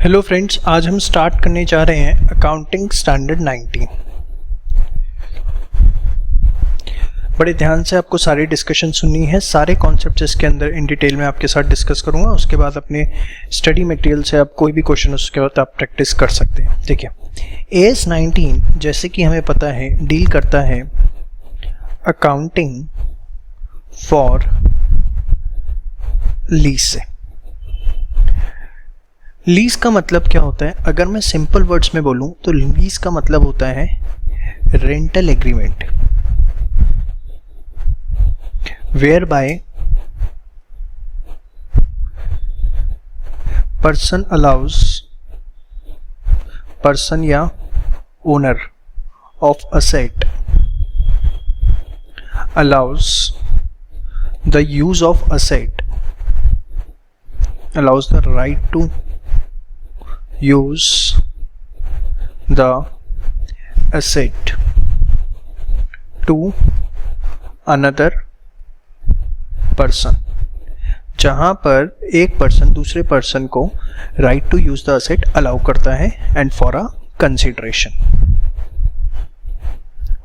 Hello friends, आज हम start करने जा रहे हैं अकाउंटिंग स्टैंडर्ड 19। बड़े ध्यान से आपको सारी डिस्कशन सुननी है। सारे कॉन्सेप्ट्स इसके अंदर इन डिटेल में आपके साथ डिस्कस करूंगा। उसके बाद अपने स्टडी मटेरियल से आप कोई भी क्वेश्चन उसके बाद आप प्रैक्टिस कर सकते हैं। देखिए, AS 19 जैसे कि हमें पता है डील करता है अकाउंटिंग फॉर लीज से। लीज का मतलब क्या होता है? अगर मैं सिंपल वर्ड्स में बोलूं तो लीज का मतलब होता है rental agreement, whereby person allows, person या owner of asset allows the use of asset, allows the right to use the asset to another person, जहां पर एक पर्सन दूसरे पर्सन को right to use the asset allow करता है and for a consideration.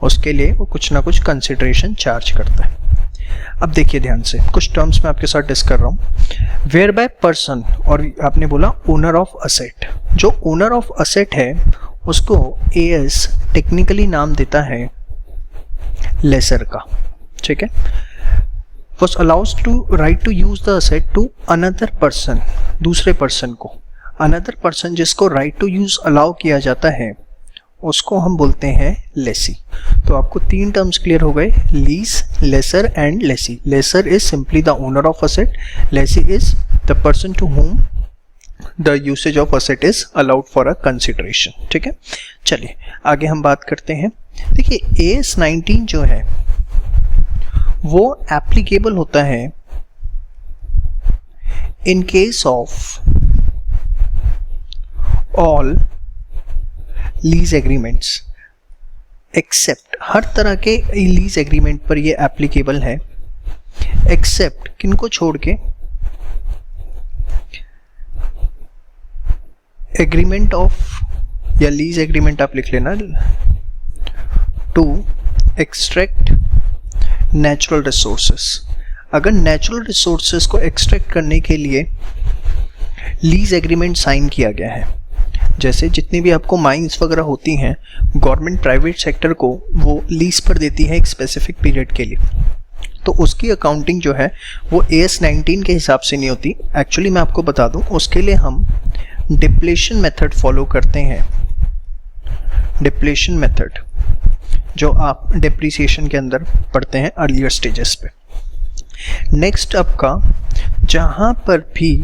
उसके लिए वो कुछ ना कुछ कंसिडरेशन चार्ज करता है। अब देखिए ध्यान से, कुछ टर्म्स मैं आपके साथ डिस्कस कर रहा हूँ। वेयर बाय पर्सन, और आपने बोला ओनर ऑफ असेट। जो ओनर ऑफ असेट है उसको एएस टेक्निकली नाम देता है लेसर का, ठीक है। Was allows to right to use the asset to another person, दूसरे पर्सन को। अनदर पर्सन जिसको राइट टू यूज अलाउ किया जाता है उसको हम बोलते हैं लेसी। तो आपको तीन टर्म्स क्लियर हो गए, lease, lessor and lessee. Lessor is simply the owner of asset, lessee is the person to whom the usage of asset is allowed for a consideration, ठीक है। चलिए आगे हम बात करते हैं। देखिए, AS 19 जो है वो एप्लीकेबल होता है in case of all lease agreements, except, हर तरह के लीज एग्रीमेंट पर ये एप्लीकेबल है, एक्सेप्ट किनको छोड़ के? एग्रीमेंट ऑफ, या लीज एग्रीमेंट आप लिख लेना, टू एक्सट्रैक्ट नेचुरल रिसोर्सेस। अगर नेचुरल रिसोर्सेस को एक्सट्रैक्ट करने के लिए लीज एग्रीमेंट साइन किया गया है, जैसे जितनी भी आपको माइंस वगैरह होती हैं, गवर्नमेंट प्राइवेट सेक्टर को वो लीज पर देती है एक स्पेसिफिक पीरियड के लिए, तो उसकी अकाउंटिंग जो है वो AS 19 के हिसाब से नहीं होती। एक्चुअली मैं आपको बता दूं, उसके लिए हम डिप्लेशन मेथड फॉलो करते हैं। डिप्लेशन मेथड जो आप डिप्रिसिएशन के अंदर पढ़ते हैं अर्लियर स्टेजेस पे। नेक्स्ट आपका, जहां पर भी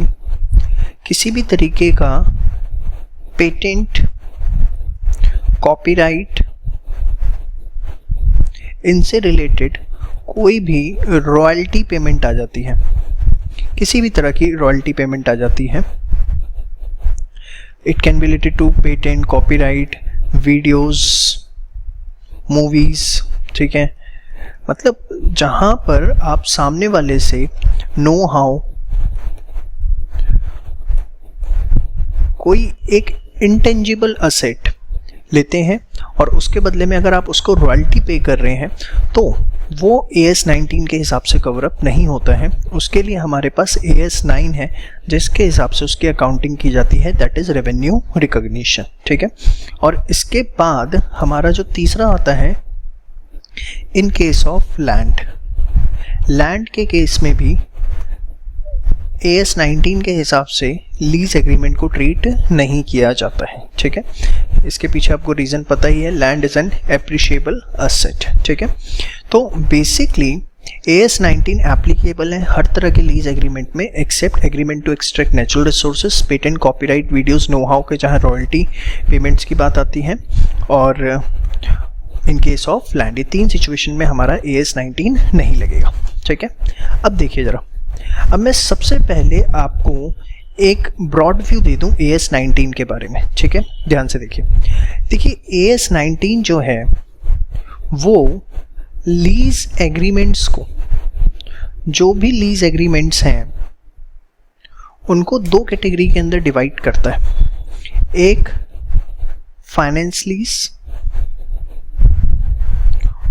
किसी भी तरीके का पेटेंट, कॉपीराइट, इनसे रिलेटेड कोई भी रॉयल्टी पेमेंट आ जाती है, किसी भी तरह की रॉयल्टी पेमेंट आ जाती है, it can be related to patent, copyright, videos, movies, ठीक है। मतलब जहां पर आप सामने वाले से नो हाउ कोई एक इंटेंजिबल असेट लेते हैं और उसके बदले में अगर आप उसको रॉयल्टी पे कर रहे हैं तो वो AS 19 के हिसाब से कवर अप नहीं होता है। उसके लिए हमारे पास AS 9 है जिसके हिसाब से उसकी अकाउंटिंग की जाती है, दैट इज रेवेन्यू रिकॉग्निशन, ठीक है। और इसके बाद हमारा जो तीसरा आता है, in case of land. Land के केस में भी AS 19 के हिसाब से लीज एग्रीमेंट को ट्रीट नहीं किया जाता है, ठीक है। इसके पीछे आपको रीज़न पता ही है, land is an appreciable asset, ठीक है। तो बेसिकली AS 19 एप्लीकेबल है हर तरह के लीज एग्रीमेंट में, except agreement to extract natural resources, patent, copyright, videos, know how के जहाँ रॉयल्टी पेमेंट्स की बात आती है, और इन केस ऑफ लैंड। ये तीन सिचुएशन में हमारा AS 19 नहीं लगेगा, ठीक है। अब देखिए ज़रा, अब मैं सबसे पहले आपको एक ब्रॉड व्यू दे दूं AS 19 के बारे में, ठीक है। ध्यान से देखिए। AS 19 जो है वो लीज एग्रीमेंट्स को, जो भी लीज एग्रीमेंट्स हैं उनको दो कैटेगरी के अंदर डिवाइड करता है। एक फाइनेंस लीज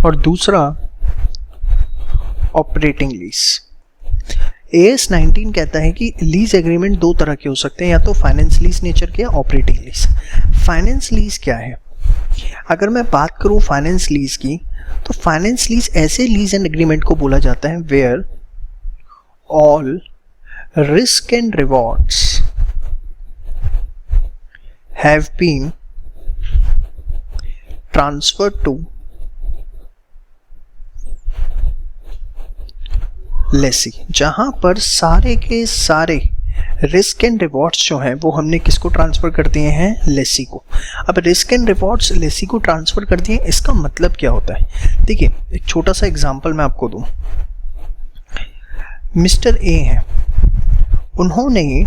और दूसरा ऑपरेटिंग लीज। AS 19 कहता है कि लीज एग्रीमेंट दो तरह के हो सकते हैं, या तो फाइनेंस लीज नेचर के या ऑपरेटिंग लीज। फाइनेंस लीज क्या है? अगर मैं बात करूं फाइनेंस लीज की, तो फाइनेंस लीज ऐसे लीज एंड एग्रीमेंट को बोला जाता है where all risk and rewards have been transferred to lessee, जहां पर सारे के सारे रिस्क एंड रिवॉर्ड्स जो हैं वो हमने किसको ट्रांसफर कर दिए हैं? लेसी को। अब रिस्क एंड रिवॉर्ड्स लेसी को ट्रांसफर कर दिए, इसका मतलब क्या होता है? देखिए, एक छोटा सा एग्जांपल मैं आपको दूं। मिस्टर ए है, उन्होंने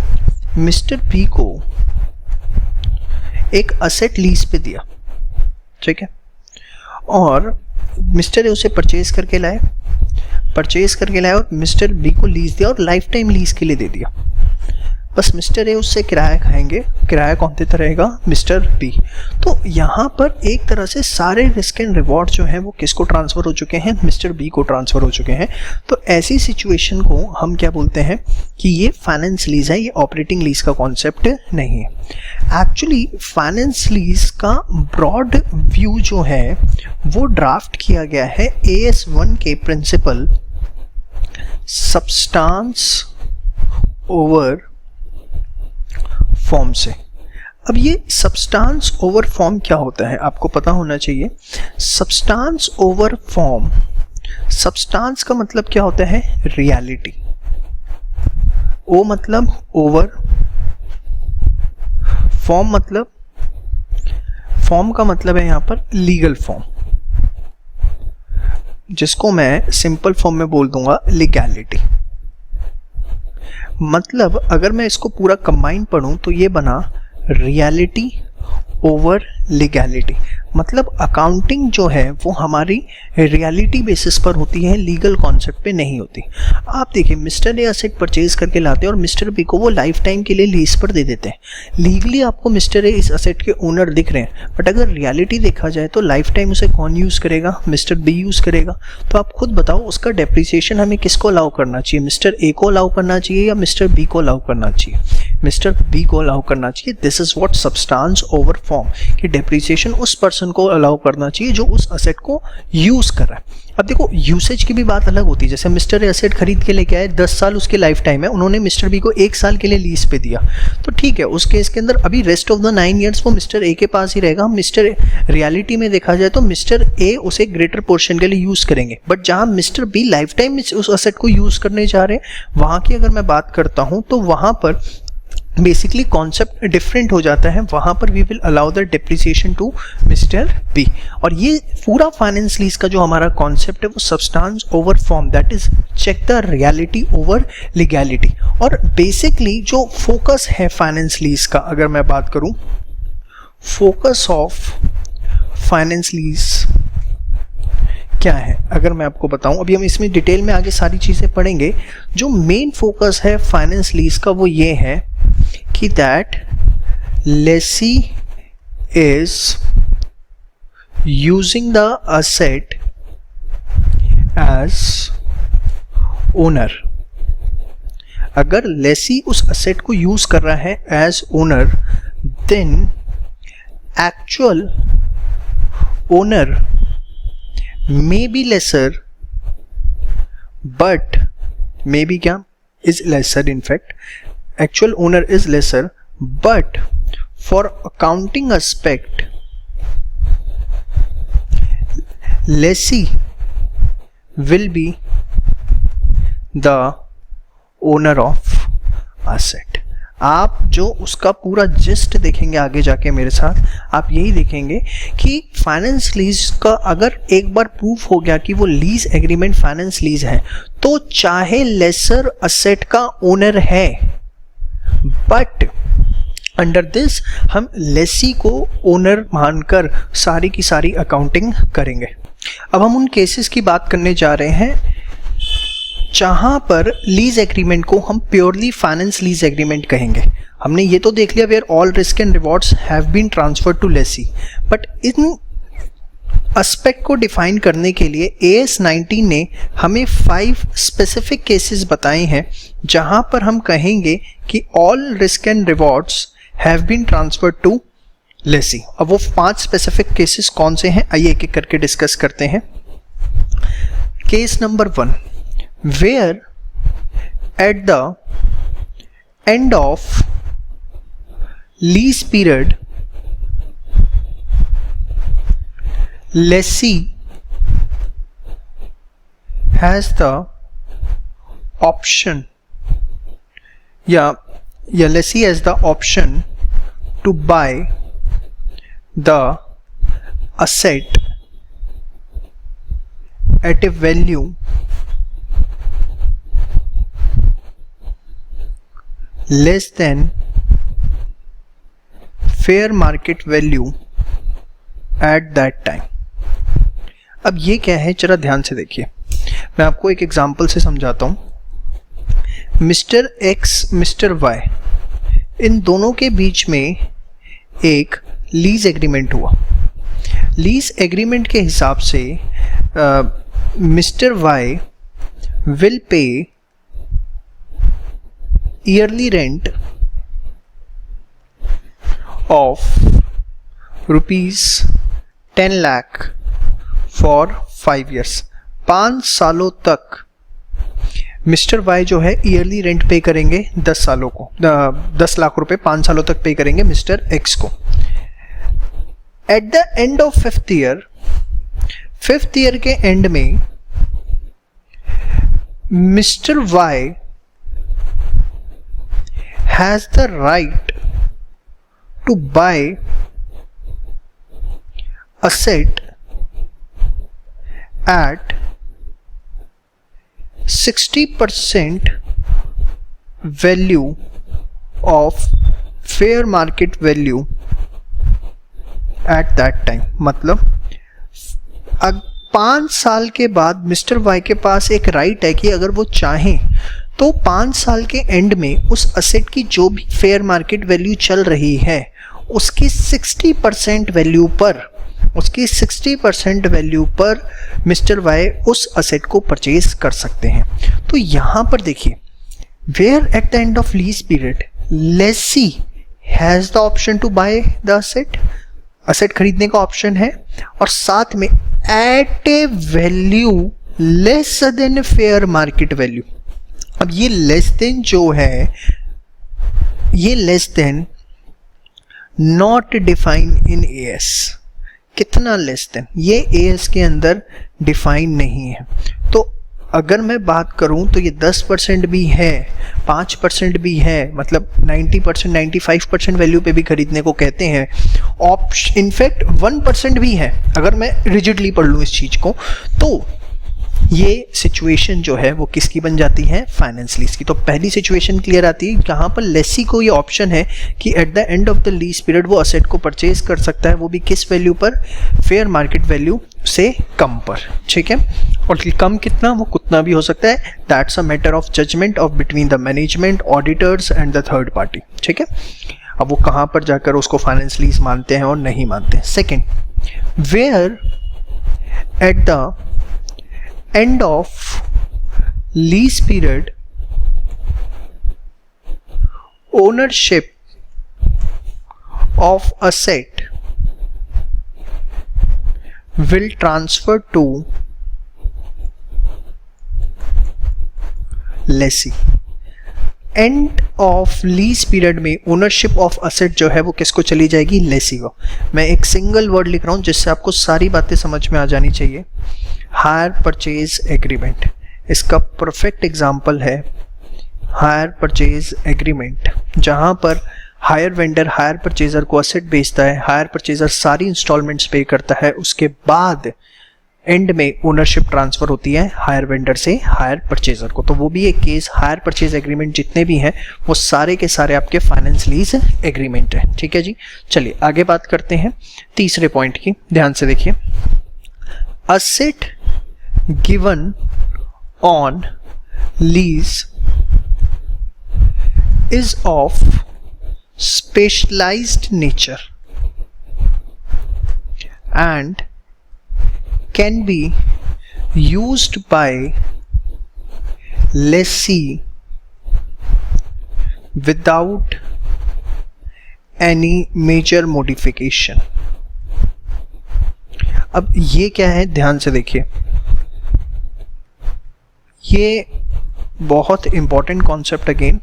मिस्टर बी को एक असेट लीज पे दिया, ठीक है, और मिस्टर ए उसे परचेज करके लाए और मिस्टर बी को लीज दिया और लाइफ टाइम लीज के लिए दे दिया। बस मिस्टर ए उससे किराया खाएंगे, किराया कौन देता रहेगा? Mister B. तो यहाँ पर एक तरह से सारे रिस्क एंड रिवॉर्ड जो हैं वो किसको ट्रांसफर हो चुके हैं? मिस्टर बी को ट्रांसफर हो चुके हैं। तो ऐसी सिचुएशन को हम क्या बोलते हैं कि ये फाइनेंस लीज है, ये ऑपरेटिंग लीज का कॉन्सेप्ट नहीं है। एक्चुअली फाइनेंस लीज का ब्रॉड व्यू जो है वो ड्राफ्ट किया गया है AS 1 के प्रिंसिपल सब्सटेंस ओवर फॉर्म से। अब ये सब्सटेंस ओवर फॉर्म क्या होता है आपको पता होना चाहिए। सब्सटेंस ओवर फॉर्म, सब्सटेंस का मतलब क्या होता है? रियलिटी। ओ मतलब ओवर, फॉर्म मतलब, फॉर्म का मतलब है यहां पर लीगल फॉर्म, जिसको मैं सिंपल फॉर्म में बोल दूंगा लीगैलिटी। मतलब अगर मैं इसको पूरा कंबाइन पढ़ूं तो ये बना रियलिटी ओवर लीगैलिटी। मतलब अकाउंटिंग जो है वो हमारी रियलिटी बेसिस पर होती है, लीगल कॉन्सेप्ट पे नहीं होती। आप देखिए, मिस्टर ए असेट परचेज करके लाते हैं और मिस्टर बी को वो लाइफ टाइम के लिए लीज पर दे देते हैं। लीगली आपको मिस्टर ए इस असेट के ओनर दिख रहे हैं, बट अगर रियलिटी देखा जाए तो लाइफ टाइम उसे कौन यूज़ करेगा? मिस्टर बी यूज़ करेगा। तो आप खुद बताओ, उसका डेप्रिसिएशन हमें किसको अलाउ करना चाहिए? मिस्टर ए को अलाउ करना चाहिए या मिस्टर बी को अलाउ करना चाहिए? मिस्टर बी को अलाउ करना चाहिए। This is what substance over form, कि डेप्रिसिएशन उस पर्सन को अलाउ करना चाहिए जो उस असेट को यूज कर रहा है। अब देखो, यूसेज की भी बात अलग होती है। जैसे मिस्टर ए असेट खरीद के लेके आए, 10 साल उसके लाइफ टाइम है, उन्होंने मिस्टर बी को 1 साल के लिए लीज पे दिया, तो ठीक है, उस केस के अंदर अभी रेस्ट ऑफ द 9 ईयर्स वो मिस्टर ए के पास ही रहेगा। मिस्टर रियलिटी में देखा जाए तो मिस्टर ए उसे ग्रेटर पोर्शन के लिए यूज करेंगे, बट जहां मिस्टर बी लाइफ टाइम उस असेट को यूज करने जा रहे हैं, वहां की अगर मैं बात करता हूं तो वहां पर बेसिकली कॉन्सेप्ट डिफरेंट हो जाता है। वहां पर we will allow the depreciation to mister B. और ये पूरा फाइनेंस लीज का जो हमारा कॉन्सेप्ट है वो substance over form, that is check the reality over legality. और बेसिकली जो फोकस है फाइनेंस लीज का, अगर मैं बात करूं, फोकस ऑफ फाइनेंस लीज क्या है अगर मैं आपको बताऊं, अभी हम इसमें डिटेल में आगे सारी चीजें पढ़ेंगे। जो मेन फोकस है फाइनेंस लीज का वो ये है कि that lessee is using the asset as owner. अगर लेसी उस असेट को यूज कर रहा है as owner, then actual owner may be lesser, but maybe क्या is lesser, in fact actual owner is lesser, but for accounting aspect lessee will be the owner of asset। आप जो उसका पूरा gist देखेंगे आगे जाके मेरे साथ, आप यही देखेंगे कि फाइनेंस लीज का अगर एक बार प्रूफ हो गया कि वो लीज एग्रीमेंट फाइनेंस लीज है, तो चाहे लेसर असेट का ओनर है, बट अंडर दिस हम लेसी को ओनर मानकर सारी की सारी अकाउंटिंग करेंगे। अब हम उन केसेस की बात करने जा रहे हैं जहां पर लीज एग्रीमेंट को हम प्योरली फाइनेंस लीज एग्रीमेंट कहेंगे। हमने ये तो देख लिया where all risk and rewards have been transferred to lessee, but in aspect को डिफाइन करने के लिए AS 19 ने हमें 5 स्पेसिफिक केसेस बताए हैं जहां पर हम कहेंगे कि all risk and rewards have been transferred to lessee. अब वो 5 स्पेसिफिक केसेस कौन से हैं, आइए एक एक करके डिस्कस करते हैं। Case number 1, where at the end of lease period lessee has the option lessee has the option to buy the asset at a value less than fair market value at that time। अब ये क्या है, जरा ध्यान से देखिए, मैं आपको एक एग्जांपल से समझाता हूं। मिस्टर एक्स, मिस्टर वाई, इन दोनों के बीच में एक लीज एग्रीमेंट हुआ। लीज एग्रीमेंट के हिसाब से mister Y will pay yearly rent of ₹10 lakh for 5 years। 5 सालों तक मिस्टर वाई जो है ईयरली रेंट पे करेंगे 10 सालों को, 10 लाख रुपए 5 सालों तक पे करेंगे मिस्टर एक्स को। At the end of 5th year, 5th year के एंड में mister Y has the right to buy asset at 60% value of fair market value at that time। मतलब 5 साल के बाद मिस्टर वाई के पास एक राइट है कि अगर वो चाहें तो 5 साल के एंड में उस असेट की जो भी फेयर मार्केट वैल्यू चल रही है उसकी 60% वैल्यू पर मिस्टर वाई उस असेट को परचेज कर सकते हैं। तो यहां पर देखिए, where at the end of lease period lessee has the option to buy the asset, asset खरीदने का ऑप्शन है, और साथ में at a value less than fair market value. अब ये लेस देन जो है, ये less than not define in AS. कितना लेस देन, ये एएस के अंदर डिफाइन नहीं है। तो अगर मैं बात करूं तो ये 10% भी है, 5% भी है, मतलब 90%, 95% वैल्यू पे भी खरीदने को कहते हैं। इनफैक्ट 1% भी है। अगर मैं रिजिडली पढ़ लूँ इस चीज़ को तो ये सिचुएशन जो है वो किसकी बन जाती है, फाइनेंस लीज की। तो पहली सिचुएशन क्लियर आती है जहां पर लेसी को ये ऑप्शन है कि eight the end of the lease period वो असेट को परचेज कर सकता है, वो भी किस वैल्यू पर, फेयर मार्केट वैल्यू से कम पर। ठीक है, और कम कितना, वो कितना भी हो सकता है, that's a matter of judgement of between the management, auditors and the third party. ठीक है, अब वो कहां पर जाकर उसको फाइनेंस लीज मानते हैं और नहीं मानते हैं। Second, where at the end of lease period ownership of asset will transfer to lessee। And of lease period में ओनरशिप ऑफ असेट जो है वो किसको चली जाएगी, लेसी को। मैं एक सिंगल वर्ड लिख रहा हूं जिससे आपको सारी बातें समझ में आ जानी चाहिए। हायर परचेज एग्रीमेंट, इसका परफेक्ट एग्जांपल है हायर परचेज एग्रीमेंट, जहां पर हायर वेंडर हायर परचेजर को असेट बेचता है, हायर परचेजर सारी इंस्टॉलमेंट्स पे करता है, उसके बाद एंड में ओनरशिप ट्रांसफर होती है हायर वेंडर से हायर परचेजर को। तो वो भी एक केस, हायर परचेज एग्रीमेंट जितने भी हैं वो सारे के सारे आपके फाइनेंस लीज एग्रीमेंट है। ठीक है जी, चलिए आगे बात करते हैं तीसरे पॉइंट की। ध्यान से देखिए, asset given on lease is of specialized nature and can be used by lessee without any major modification. अब ये क्या है, ध्यान से देखिए, ये बहुत important concept again.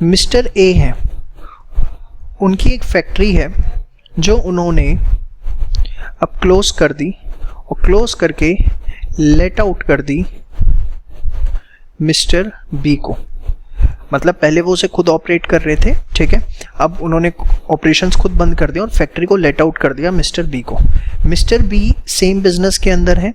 Mister A है, उनकी एक फैक्ट्री है जो उन्होंने अब क्लोज कर दी और क्लोज करके लेट आउट कर दी मिस्टर बी को। मतलब पहले वो उसे खुद ऑपरेट कर रहे थे, ठीक है, अब उन्होंने ऑपरेशंस खुद बंद कर दिया और फैक्ट्री को लेट आउट कर दिया मिस्टर बी को। मिस्टर बी सेम बिजनेस के अंदर है,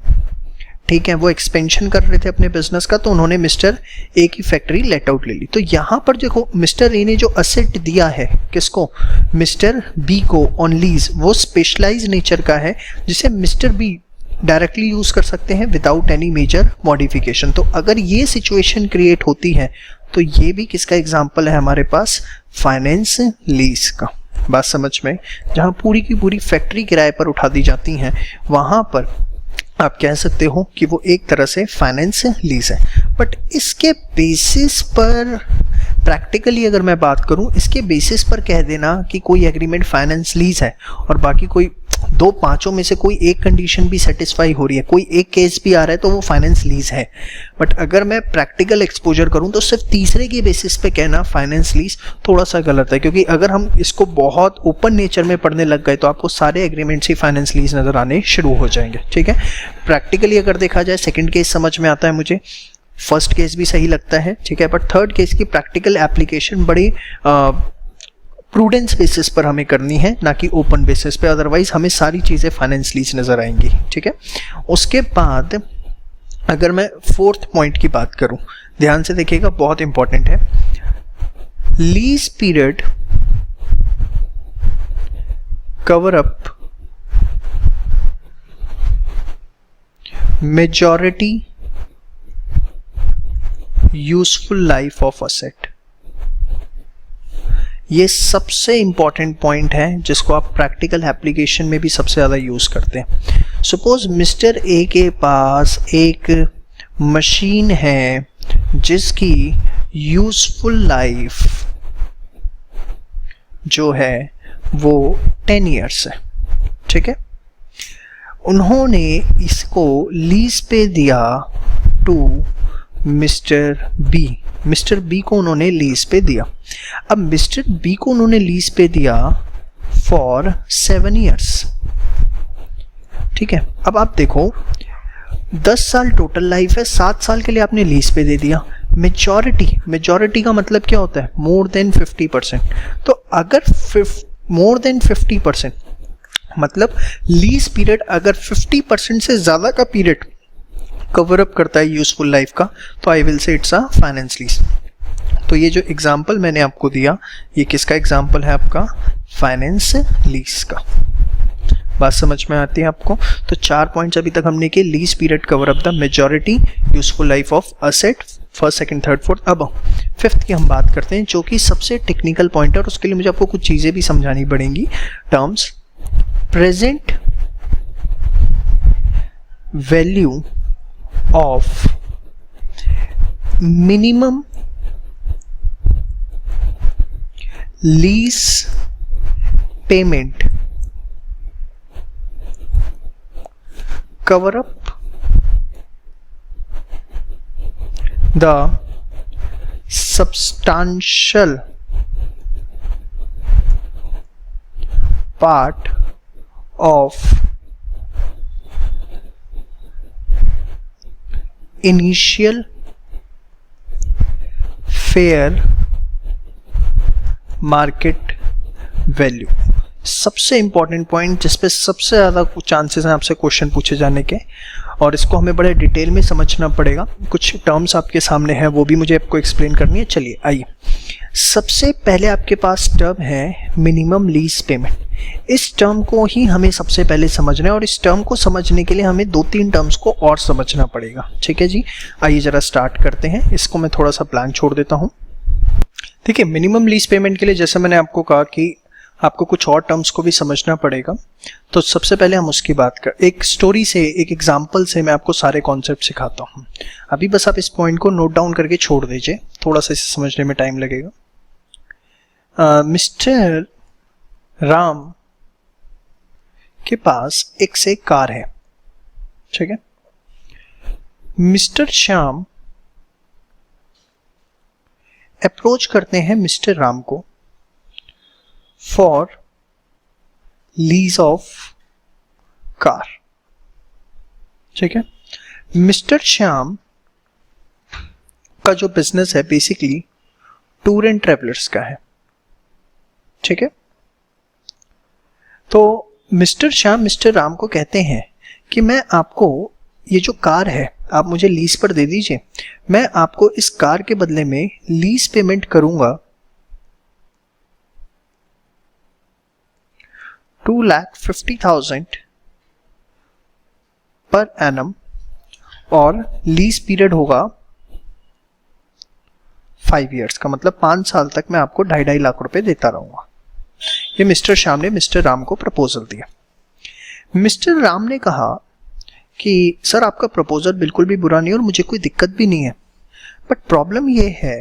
ठीक है, वो एक्सपेंशन कर रहे थे अपने बिजनेस का, तो उन्होंने मिस्टर ए की फैक्ट्री लेट आउट ले ली। तो यहाँ पर देखो मिस्टर ए ने जो असेट दिया है किसको, मिस्टर बी को ऑन लीज, वो स्पेशलाइज नेचर का है जिसे मिस्टर बी डायरेक्टली यूज कर सकते हैं विदाउट एनी मेजर मॉडिफिकेशन। तो अगर ये सिचुएशन क्रिएट होती है तो ये भी किसका एग्जाम्पल है हमारे पास, फाइनेंस लीज का। बात समझ में, जहाँ पूरी की पूरी फैक्ट्री किराए पर उठा दी जाती हैं वहाँ पर आप कह सकते हो कि वो एक तरह से फाइनेंस लीज है। बट इसके बेसिस पर प्रैक्टिकली अगर मैं बात करूं, इसके बेसिस पर कह देना कि कोई एग्रीमेंट फाइनेंस लीज है और बाकी कोई दो पांचों में से कोई एक कंडीशन भी सेटिस्फाई हो रही है, कोई एक केस भी आ रहा है, तो वो फाइनेंस लीज है। बट अगर मैं प्रैक्टिकल एक्सपोजर करूं तो सिर्फ तीसरे के बेसिस पे कहना फाइनेंस लीज थोड़ा सा गलत है, क्योंकि अगर हम इसको बहुत ओपन नेचर में पढ़ने लग गए तो आपको सारे एग्रीमेंट्स ही फाइनेंस लीज नजर आने शुरू हो जाएंगे, ठीक है। प्रैक्टिकली अगर देखा जाए सेकेंड केस समझ में आता है मुझे, फर्स्ट केस भी सही लगता है, ठीक है, बट थर्ड केस की प्रैक्टिकल एप्लीकेशन बड़ी प्रूडेंस बेसिस पर हमें करनी है, ना कि ओपन बेसिस पे, अदरवाइज हमें सारी चीज़ें फाइनेंस लीज नज़र आएंगी, ठीक है। उसके बाद अगर मैं फोर्थ पॉइंट की बात करूं, ध्यान से देखिएगा, बहुत इंपॉर्टेंट है। Lease period cover up majority useful life of asset. ये सबसे इंपॉर्टेंट पॉइंट है जिसको आप प्रैक्टिकल एप्लीकेशन में भी सबसे ज़्यादा यूज़ करते हैं। सपोज मिस्टर ए के पास एक मशीन है जिसकी यूजफुल लाइफ जो है वो 10 ईयर्स है, ठीक है। उन्होंने इसको लीज पे दिया to mister B, mister B को उन्होंने लीज पे दिया। अब मिस्टर बी को उन्होंने लीज पे दिया फॉर 7 ईयर्स, ठीक है। अब आप देखो 10 साल टोटल लाइफ है, 7 साल के लिए आपने लीज पे दे दिया। मेजॉरिटी का मतलब क्या होता है, मोर देन 50%। तो अगर मोर देन 50% मतलब लीज पीरियड अगर 50% से ज़्यादा का पीरियड कवर अप करता है यूजफुल लाइफ का, तो I will say it's a finance lease. तो ये जो एग्जांपल मैंने आपको दिया, ये किसका एग्जांपल है, आपका फाइनेंस लीज का। बात समझ में आती है आपको। तो 4 पॉइंट्स अभी तक हमने किए, lease period cover up the majority useful life of asset, first second third fourth. अब फिफ्थ की हम बात करते हैं जो कि सबसे टेक्निकल पॉइंट है और उसके लिए मुझे आपको कुछ चीज़ें भी समझानी पड़ेंगी। Terms present value of minimum lease payment cover up the substantial part of initial fair market value। सबसे इंपॉर्टेंट पॉइंट जिसपे सबसे ज़्यादा चांसेस हैं आपसे क्वेश्चन पूछे जाने के, और इसको हमें बड़े डिटेल में समझना पड़ेगा। कुछ टर्म्स आपके सामने हैं, वो भी मुझे आपको एक्सप्लेन करनी है। चलिए आइए, सबसे पहले आपके पास टर्म है मिनिमम लीज पेमेंट। इस टर्म को ही हमें सबसे पहले समझना है और इस टर्म को समझने के लिए हमें 2-3 टर्म्स को और समझना पड़ेगा। ठीक है जी, आइए ज़रा स्टार्ट करते हैं। इसको मैं थोड़ा सा ब्लैंक छोड़ देता हूँ। ठीक है, मिनिमम लीज पेमेंट के लिए जैसे मैंने आपको कहा कि आपको कुछ और टर्म्स को भी समझना पड़ेगा, तो सबसे पहले हम उसकी बात कर एक स्टोरी से, एक एग्जांपल से मैं आपको सारे कॉन्सेप्ट सिखाता हूँ। अभी बस आप इस पॉइंट को नोट डाउन करके छोड़ दीजिए, थोड़ा सा इसे समझने में टाइम लगेगा। मिस्टर राम के पास एक से एक कार है, ठीक है। मिस्टर श्याम अप्रोच करते हैं मिस्टर राम को फॉर लीज ऑफ कार, ठीक है। मिस्टर श्याम का जो बिजनेस है बेसिकली टूर एंड ट्रेवलर्स का है, ठीक है। तो मिस्टर श्याम मिस्टर राम को कहते हैं कि मैं आपको ये जो कार है आप मुझे लीज पर दे दीजिए, मैं आपको इस कार के बदले में लीज पेमेंट करूंगा 2,50,000 पर एनम और लीज पीरियड होगा 5 इयर्स का, मतलब 5 साल तक मैं आपको 2.5 लाख रुपए देता रहूंगा। ये मिस्टर श्याम ने मिस्टर राम को प्रपोजल दिया। मिस्टर राम ने कहा कि सर आपका प्रपोजल बिल्कुल भी बुरा नहीं और मुझे कोई दिक्कत भी नहीं है, बट प्रॉब्लम ये है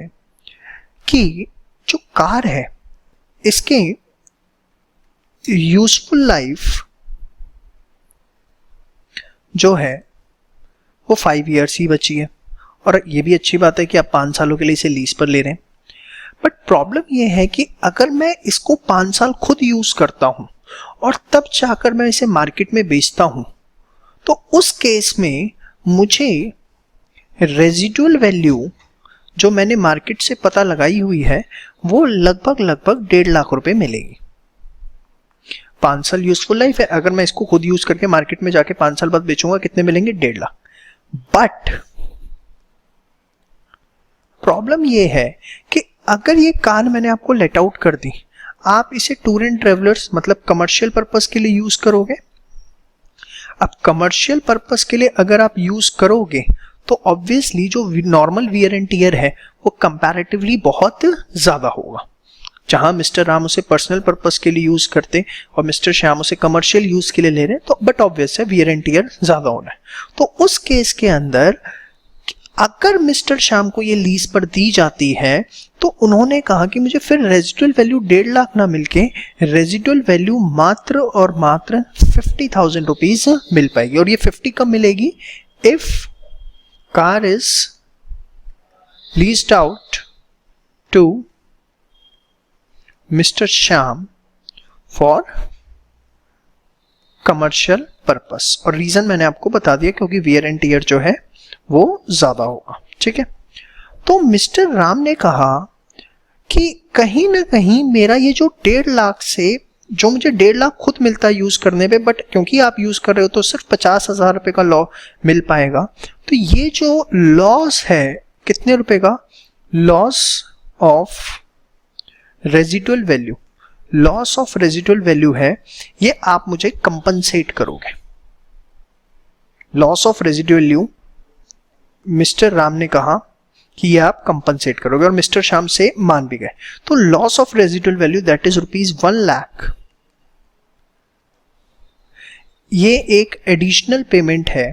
कि जो कार है इसके यूजफुल लाइफ जो है वो 5 इयर्स ही बची है, और ये भी अच्छी बात है कि आप 5 सालों के लिए इसे लीज पर ले रहे हैं। बट प्रॉब्लम ये है कि अगर मैं इसको 5 साल खुद यूज करता हूं और तब जाकर मैं इसे मार्केट में बेचता हूं, तो उस केस में मुझे रेजिडुअल वैल्यू जो मैंने मार्केट से पता लगाई हुई है वो लगभग 1.5 लाख रुपए मिलेगी। 5 साल यूजफुल लाइफ है, अगर मैं इसको खुद यूज करके मार्केट में जाके 5 साल बाद बेचूंगा कितने मिलेंगे? 1.5 लाख। बट प्रॉब्लम ये है कि अगर ये कार मैंने आपको लेट आउट कर दी, आप इसे टूर एंड ट्रेवलर्स मतलब कमर्शियल पर्पस के लिए यूज करोगे। अब कमर्शियल पर्पस के लिए अगर आप यूज करोगे तो ऑब्वियसली जो नॉर्मल वियर एंड टियर है वो कंपैरेटिवली बहुत ज्यादा होगा। जहां मिस्टर राम उसे पर्सनल पर्पस के लिए यूज करते और मिस्टर श्याम उसे कमर्शियल यूज के लिए ले रहे हैं, तो बट ऑब्वियस है वियर एंड टियर ज्यादा होना है। तो उस केस के अंदर अगर मिस्टर श्याम को ये लीज पर दी जाती है तो उन्होंने कहा कि मुझे फिर रेजिडुअल वैल्यू 1.5 लाख ना मिलके रेजिडुअल वैल्यू मात्र और मात्र 50,000 रुपीज मिल पाएगी। और ये 50 कब मिलेगी? If car is leased out to mister Shyam for commercial purpose. और रीजन मैंने आपको बता दिया, क्योंकि वियर एंड टियर जो है वो ज्यादा होगा, ठीक है। तो मिस्टर राम ने कहा कि कहीं ना कहीं मेरा ये जो 1.5 लाख से जो मुझे 1.5 लाख खुद मिलता है यूज करने पे, बट क्योंकि आप यूज कर रहे हो तो सिर्फ 50,000 रुपए का लॉ मिल पाएगा। तो ये जो लॉस है कितने रुपए का? Loss of residual value, loss of residual value है, ये आप मुझे कंपनसेट करोगे। Loss of residual value mister Ram ने कहा कि ये आप कंपनसेट करोगे और मिस्टर श्याम से मान भी गए। तो loss of residual value that is ₹1 lakh, ये एक एडिशनल पेमेंट है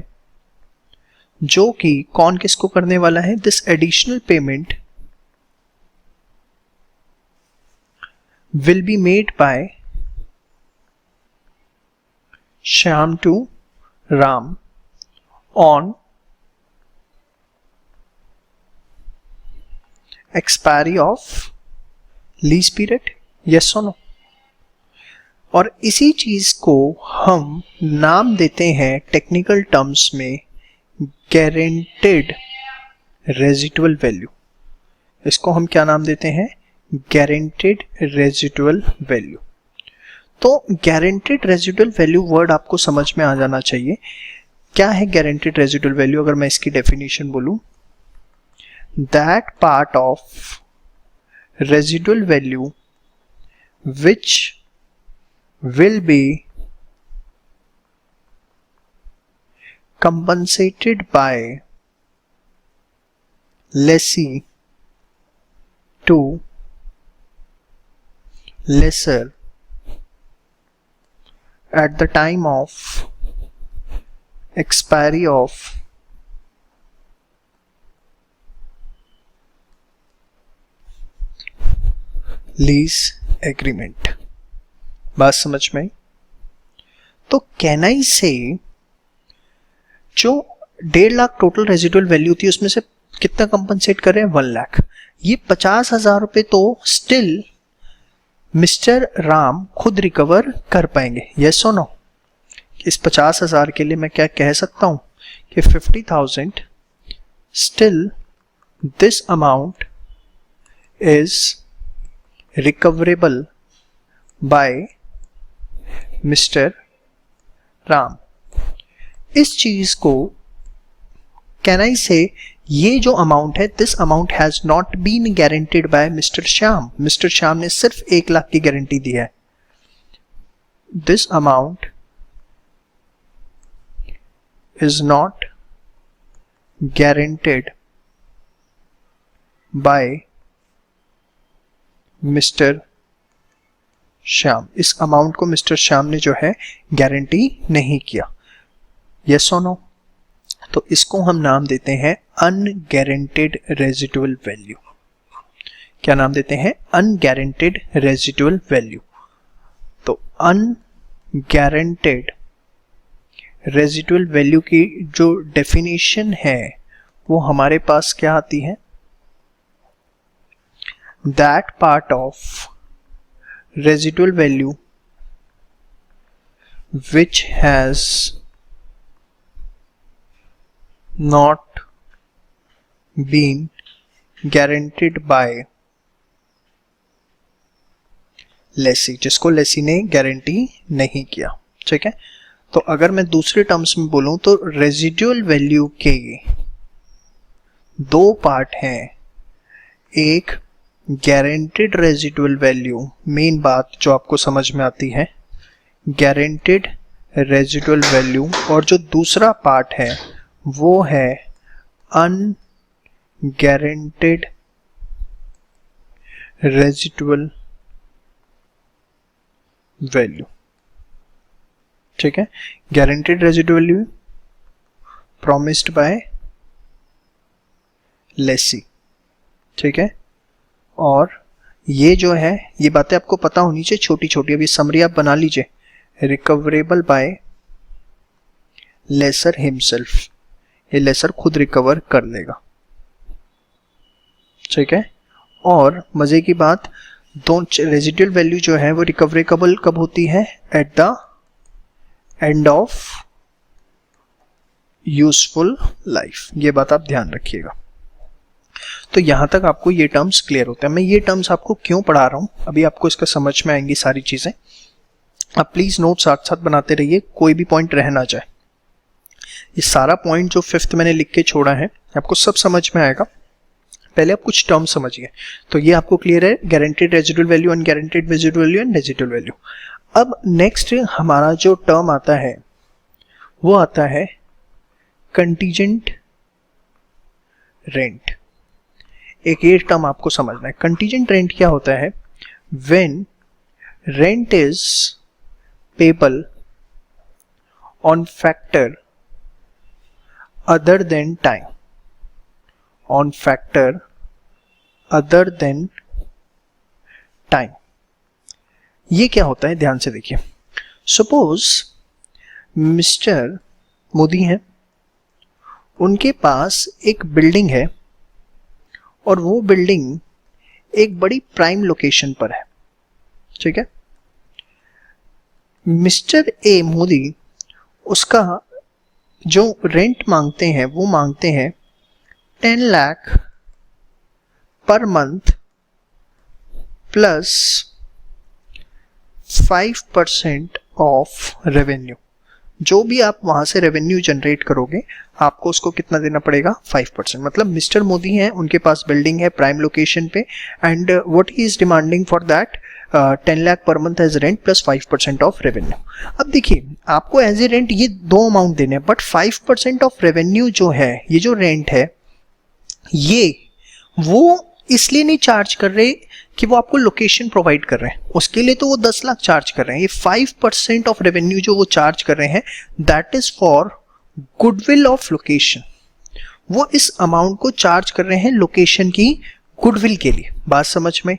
जो कि कौन किसको करने वाला है? This additional payment will be made by Shyam to Ram on expiry of lease period, yes or no? और इसी चीज को हम नाम देते हैं टेक्निकल टर्म्स में गारंटेड रेजिडुअल वैल्यू। इसको हम क्या नाम देते हैं? Guaranteed residual value. तो गारंटेड रेजिडुअल वैल्यू वर्ड आपको समझ में आ जाना चाहिए क्या है गारंटेड रेजिडुअल वैल्यू? अगर मैं इसकी डेफिनेशन बोलूं, that part of residual value which will be compensated by lessee to lessor at the time of expiry of lease agreement. बात समझ में आई? तो कैन आई से जो 1.5 लाख टोटल रेजिडुअल वैल्यू थी उसमें से कितना कंपनसेट कर रहे हैं? 1 लाख। ये 50,000 रुपए तो स्टिल मिस्टर राम खुद रिकवर कर पाएंगे, यस और नो? इस 50,000 के लिए मैं क्या कह सकता हूं कि 50,000 still this amount is recoverable by Mr. Ram. इस चीज को कैन आई से ये जो अमाउंट है, this amount has not been guaranteed by mister Shyam. Mister Shyam ने सिर्फ 1 लाख की गारंटी दी है। This amount is not guaranteed by mister Shyam. इस अमाउंट को मिस्टर श्याम ने जो है गारंटी नहीं किया, यस और नो? तो इसको हम नाम देते हैं अनगारंटेड रेजिडुअल वैल्यू। क्या नाम देते हैं? अनगारंटेड रेजिडुअल वैल्यू। तो अनगारंटेड रेजिडुअल वैल्यू की जो डेफिनेशन है वो हमारे पास क्या आती है? That part of residual value which has not been guaranteed by lessee, जिसको लेसी ने गारंटी नहीं किया। ठीक है, तो अगर मैं दूसरे टर्म्स में बोलूं तो रेजिडुअल वैल्यू के 2 पार्ट हैं। एक गारंटेड रेजिडुअल वैल्यू, मेन बात जो आपको समझ में आती है, गारंटेड रेजिडुअल वैल्यू, और जो दूसरा पार्ट है वो है अनगारंटेड रेजिडुअल वैल्यू। ठीक है, guaranteed residual value promised by lessee. ठीक है, और ये जो है, ये बातें आपको पता होनी चाहिए छोटी छोटी, अभी समरी आप बना लीजिए। रिकवरेबल बाय लेसर हिमसेल्फ, ये लेसर खुद रिकवर कर लेगा। ठीक है, और मजे की बात, रेजिडुअल वैल्यू जो है वो रिकवरेबल कब होती है? Eight the end of useful life. ये बात आप ध्यान रखिएगा। तो यहां तक आपको ये टर्म्स क्लियर होते हैं। मैं ये टर्म्स आपको क्यों पढ़ा रहा हूं, अभी आपको इसका समझ में आएंगी सारी चीजें। आप प्लीज नोट साथ साथ बनाते रहिए, कोई भी पॉइंट रह ना जाए। ये सारा पॉइंट जो 5th मैंने लिख के छोड़ा है आपको सब समझ में आएगा। पहले आप कुछ टर्म समझिए। तो ये आपको क्लियर है, guaranteed residual value, unguaranteed residual value and residual value. अब नेक्स्ट हमारा जो टर्म आता है वो आता है कंटीजेंट रेंट। एक ये टर्म आपको समझना है। कंटीजेंट रेंट क्या होता है? When rent is payable on factor other than time, on factor other than time. ये क्या होता है, ध्यान से देखिए। सपोज मिस्टर मोदी हैं, उनके पास एक बिल्डिंग है और वो बिल्डिंग एक बड़ी प्राइम लोकेशन पर है। ठीक है, मिस्टर ए मोदी उसका जो रेंट मांगते हैं वो मांगते हैं 10 lakh per month plus 5% of revenue. जो भी आप वहां से रेवेन्यू जनरेट करोगे आपको उसको कितना देना पड़ेगा, 5%। मतलब मिस्टर मोदी हैं, उनके पास बिल्डिंग है प्राइम लोकेशन पे, and what he is demanding for that 10 lakh per month as rent plus 5% of revenue. अब देखिए आपको एज ए रेंट ये दो अमाउंट देने हैं, बट 5% ऑफ रेवेन्यू जो है, ये जो रेंट है, ये वो इसलिए नहीं चार्ज कर रहे कि वो आपको लोकेशन प्रोवाइड कर रहे हैं, उसके लिए तो वो 10 लाख चार्ज कर रहे हैं। ये 5% ऑफ रेवेन्यू जो वो चार्ज कर रहे हैं that is for goodwill of location. वो इस अमाउंट को चार्ज कर रहे हैं लोकेशन की गुडविल के लिए। बात समझ में?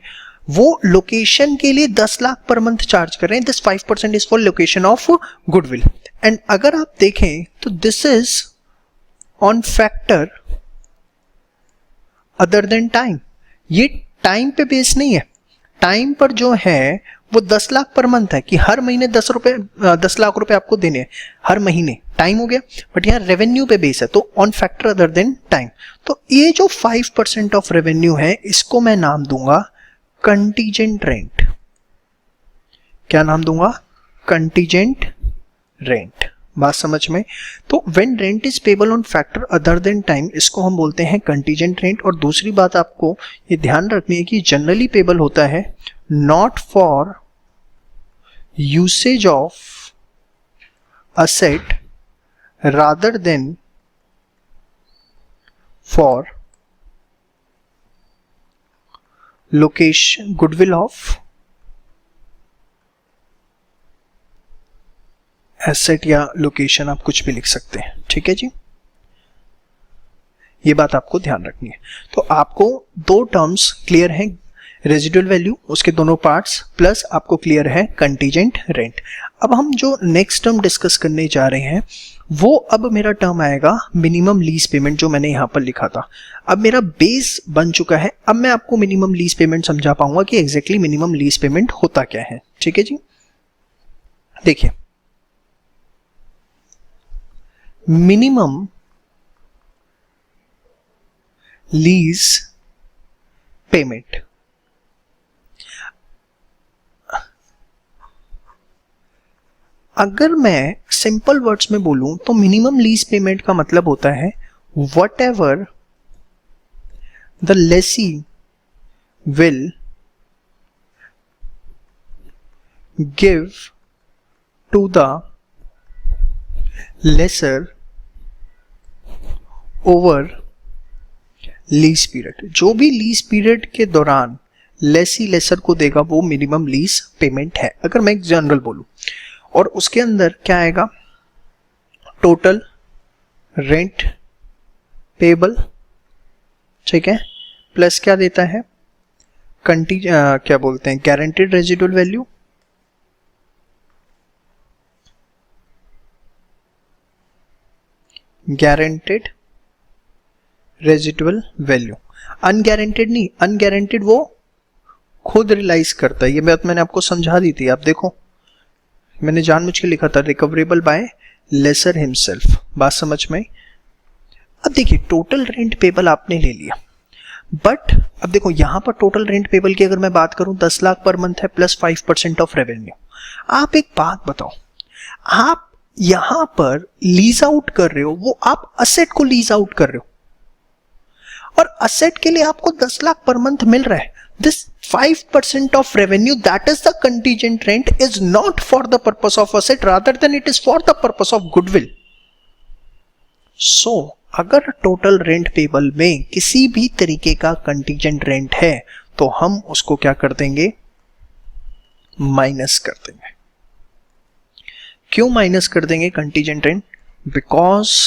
वो लोकेशन के लिए 10 लाख पर मंथ चार्ज कर रहे हैं। This 5% is for location of goodwill. And अगर आप देखें तो this is on factor other than time. ये टाइम पे बेस नहीं है, टाइम पर जो है वो 10 लाख पर मंथ है कि हर महीने 10 लाख रुपए आपको देने हैं हर महीने, टाइम हो गया। बट यहाँ रेवेन्यू पे बेस है तो on factor other than time. तो ये जो 5% ऑफ रेवेन्यू है इसको मैं नाम दूंगा कंटीजेंट रेंट। क्या नाम दूंगा? Contingent rent. बात समझ में? तो when rent is payable on factor other than time, इसको हम बोलते हैं कंटीजेंट रेंट। और दूसरी बात आपको ये ध्यान रखनी है कि जनरली पेबल होता है not for usage of asset rather than for location goodwill of asset या लोकेशन, आप कुछ भी लिख सकते हैं। ठीक है जी, ये बात आपको ध्यान रखनी है। तो आपको दो टर्म्स क्लियर हैं, रेजिडुअल वैल्यू उसके दोनों पार्ट्स, प्लस आपको क्लियर है कंटीजेंट रेंट। अब हम जो नेक्स्ट टर्म डिस्कस करने जा रहे हैं वो अब मेरा टर्म आएगा मिनिमम लीज पेमेंट, जो मैंने यहां पर लिखा था। अब मेरा बेस बन चुका है, अब मैं आपको मिनिमम लीज पेमेंट समझा पाऊंगा कि एग्जैक्टली मिनिमम लीज पेमेंट होता क्या है। ठीक है जी, देखिए मिनिमम लीज पेमेंट, अगर मैं सिंपल वर्ड्स में बोलूं तो मिनिमम लीज पेमेंट का मतलब होता है whatever the lessee will give to the lessor over lease period. जो भी लीज पीरियड के दौरान लेसी लेसर को देगा वो मिनिमम लीज पेमेंट है, अगर मैं एक जनरल बोलूं। और उसके अंदर क्या आएगा? टोटल रेंट पेबल, ठीक है, प्लस क्या देता है? क्या बोलते हैं, guaranteed residual value, guaranteed residual value. Unguaranteed नहीं, अनगारंटेड वो खुद रियलाइज करता है। ये बात मैंने आपको समझा दी थी, आप देखो मैंने जानबूझ के लिखा था रिकवरेबल बाय लेसर हिमसेल्फ। बात समझ में? अब देखिए टोटल रेंट पेबल आपने ले लिया, बट अब देखो यहां पर टोटल रेंट पेबल की अगर मैं बात करूं 10 लाख पर मंथ है प्लस 5% ऑफ रेवेन्यू। आप एक बात बताओ, आप यहां पर लीज आउट कर रहे हो, वो आप असेट को लीज आउट कर रहे हो और असेट के लिए आपको 10 लाख पर मंथ मिल रहा है। This 5% of revenue, that is the contingent rent, is not for the purpose of asset, rather than it is for the purpose of goodwill. So, अगर टोटल रेंट पेबल में किसी भी तरीके का कंटीजेंट रेंट है तो हम उसको क्या कर देंगे? माइनस कर देंगे। क्यों माइनस कर देंगे contingent rent? Because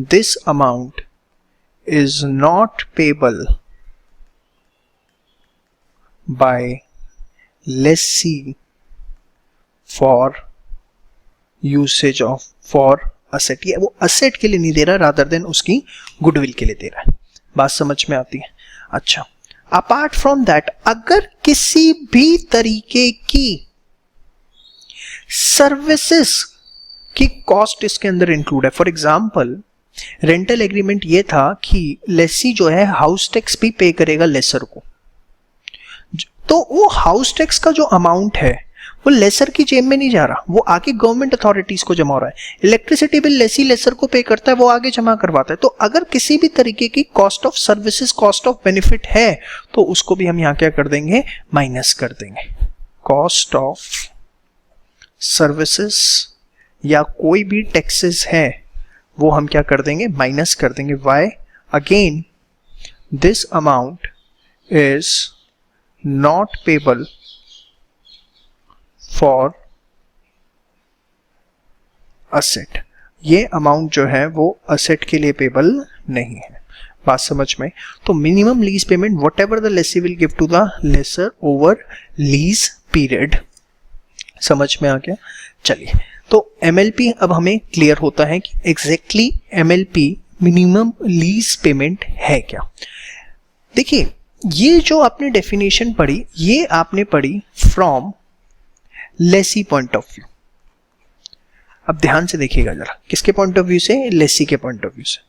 this amount is not payable by lessee for usage of for asset। ये वो asset के लिए नहीं दे रहा, rather than उसकी गुडविल के लिए दे रहा है। बात समझ में आती है? अच्छा, अपार्ट फ्रॉम दैट अगर किसी भी तरीके की सर्विसेज की कॉस्ट इसके अंदर इंक्लूड है, फॉर एग्जाम्पल रेंटल एग्रीमेंट ये था कि लेसी जो है हाउस टैक्स भी पे करेगा लेसर को, तो वो हाउस टैक्स का जो अमाउंट है वो लेसर की जेब में नहीं जा रहा, वो आगे गवर्नमेंट अथॉरिटीज को जमा हो रहा है। इलेक्ट्रिसिटी बिल लेसी लेसर को पे करता है, वो आगे जमा करवाता है। तो अगर किसी भी तरीके की cost of services, cost of benefit है तो उसको भी हम यहाँ क्या कर देंगे, माइनस कर देंगे। कॉस्ट ऑफ सर्विसेज या कोई भी टैक्सेस है वो हम क्या कर देंगे, माइनस कर देंगे। Why? Again this amount is not payable for asset. ये अमाउंट जो है वो असेट के लिए पेबल नहीं है। बात समझ में? तो minimum lease payment whatever the lessee will give to the lessor over lease period. समझ में आ गया? चलिए, तो एमएलपी अब हमें क्लियर होता है कि exactly MLP minimum lease payment है क्या। देखिए, ये जो आपने डेफिनेशन पढ़ी, ये आपने पढ़ी from lessee point of view. अब ध्यान से देखिएगा जरा, किसके पॉइंट ऑफ व्यू से? लेसी के पॉइंट ऑफ व्यू से।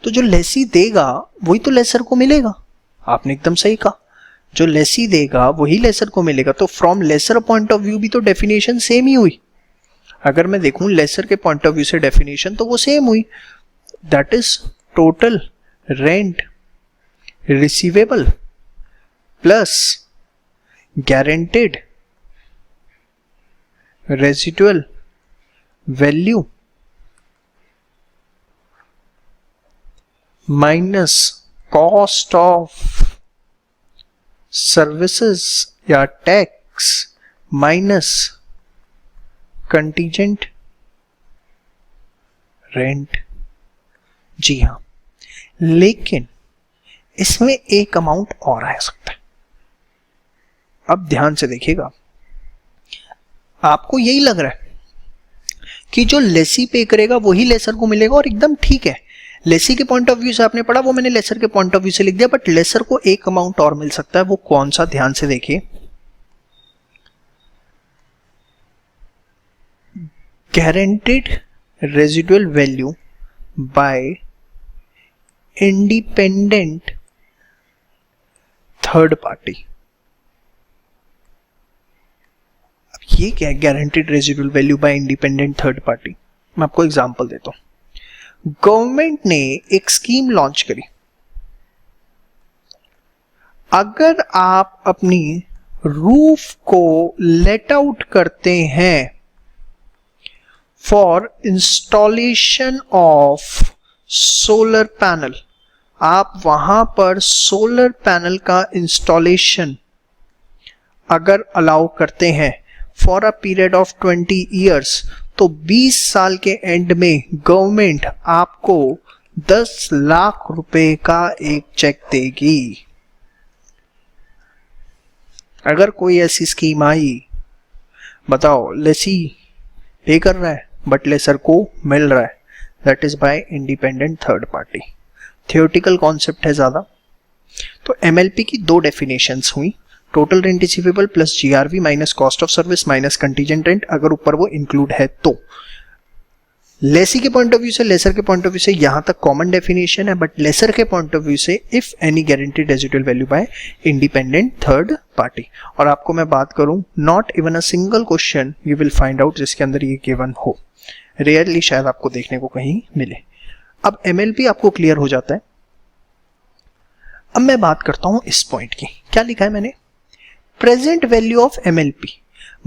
तो जो लेसी देगा वही तो लेसर को मिलेगा। आपने एकदम सही कहा, जो लेसी देगा वही लेसर को मिलेगा। तो from lessor point of view भी तो डेफिनेशन सेम ही हुई। अगर मैं देखूं लेसर के पॉइंट ऑफ व्यू से डेफिनेशन तो वो सेम हुई, that is total rent receivable plus guaranteed residual value minus cost of services या टैक्स माइनस कंटीजेंट रेंट। जी हाँ, लेकिन इसमें एक अमाउंट और आ सकता है। अब ध्यान से देखिएगा, आपको यही लग रहा है कि जो लेसी पे करेगा वही लेसर को मिलेगा, और एकदम ठीक है। लेसी के पॉइंट ऑफ व्यू से आपने पढ़ा, वो मैंने लेसर के पॉइंट ऑफ व्यू से लिख दिया, बट लेसर को एक अमाउंट और मिल सकता है। वो कौन सा? ध्यान से देखिए, guaranteed residual value by independent third party. अब ये क्या है guaranteed residual value by independent third party? मैं आपको एग्जांपल देता हूं। गवर्नमेंट ने एक स्कीम लॉन्च करी, अगर आप अपनी रूफ को लेट आउट करते हैं for installation of solar panel, आप वहां पर सोलर पैनल का इंस्टॉलेशन अगर अलाउ करते हैं for a period of 20 years, तो 20 साल के एंड में गवर्नमेंट आपको 10 लाख रुपए का एक चेक देगी। अगर कोई ऐसी स्कीम आई, बताओ, लेसी पे कर रहा है बट लेसर को मिल रहा है, that is by independent third party. Theoretical concept है ज्यादा। तो एमएलपी की दो डेफिनेशंस हुई, total rent receivable plus GRV minus cost of service minus contingent rent, अगर ऊपर वो इंक्लूड है तो। लेसी के पॉइंट ऑफ व्यू से, लेसर के पॉइंट ऑफ व्यू से यहां तक कॉमन डेफिनेशन है, बट लेसर के पॉइंट ऑफ व्यू से if any guaranteed residual value by independent third party. और आपको मैं बात करूं, not even a single question you will find out जिसके अंदर ये गिवन हो। रेयरली शायद आपको देखने को कहीं मिले। अब एमएलपी आपको क्लियर हो जाता है। अब मैं बात करता हूं इस पॉइंट की। क्या लिखा है मैंने? प्रेजेंट वैल्यू ऑफ एमएलपी,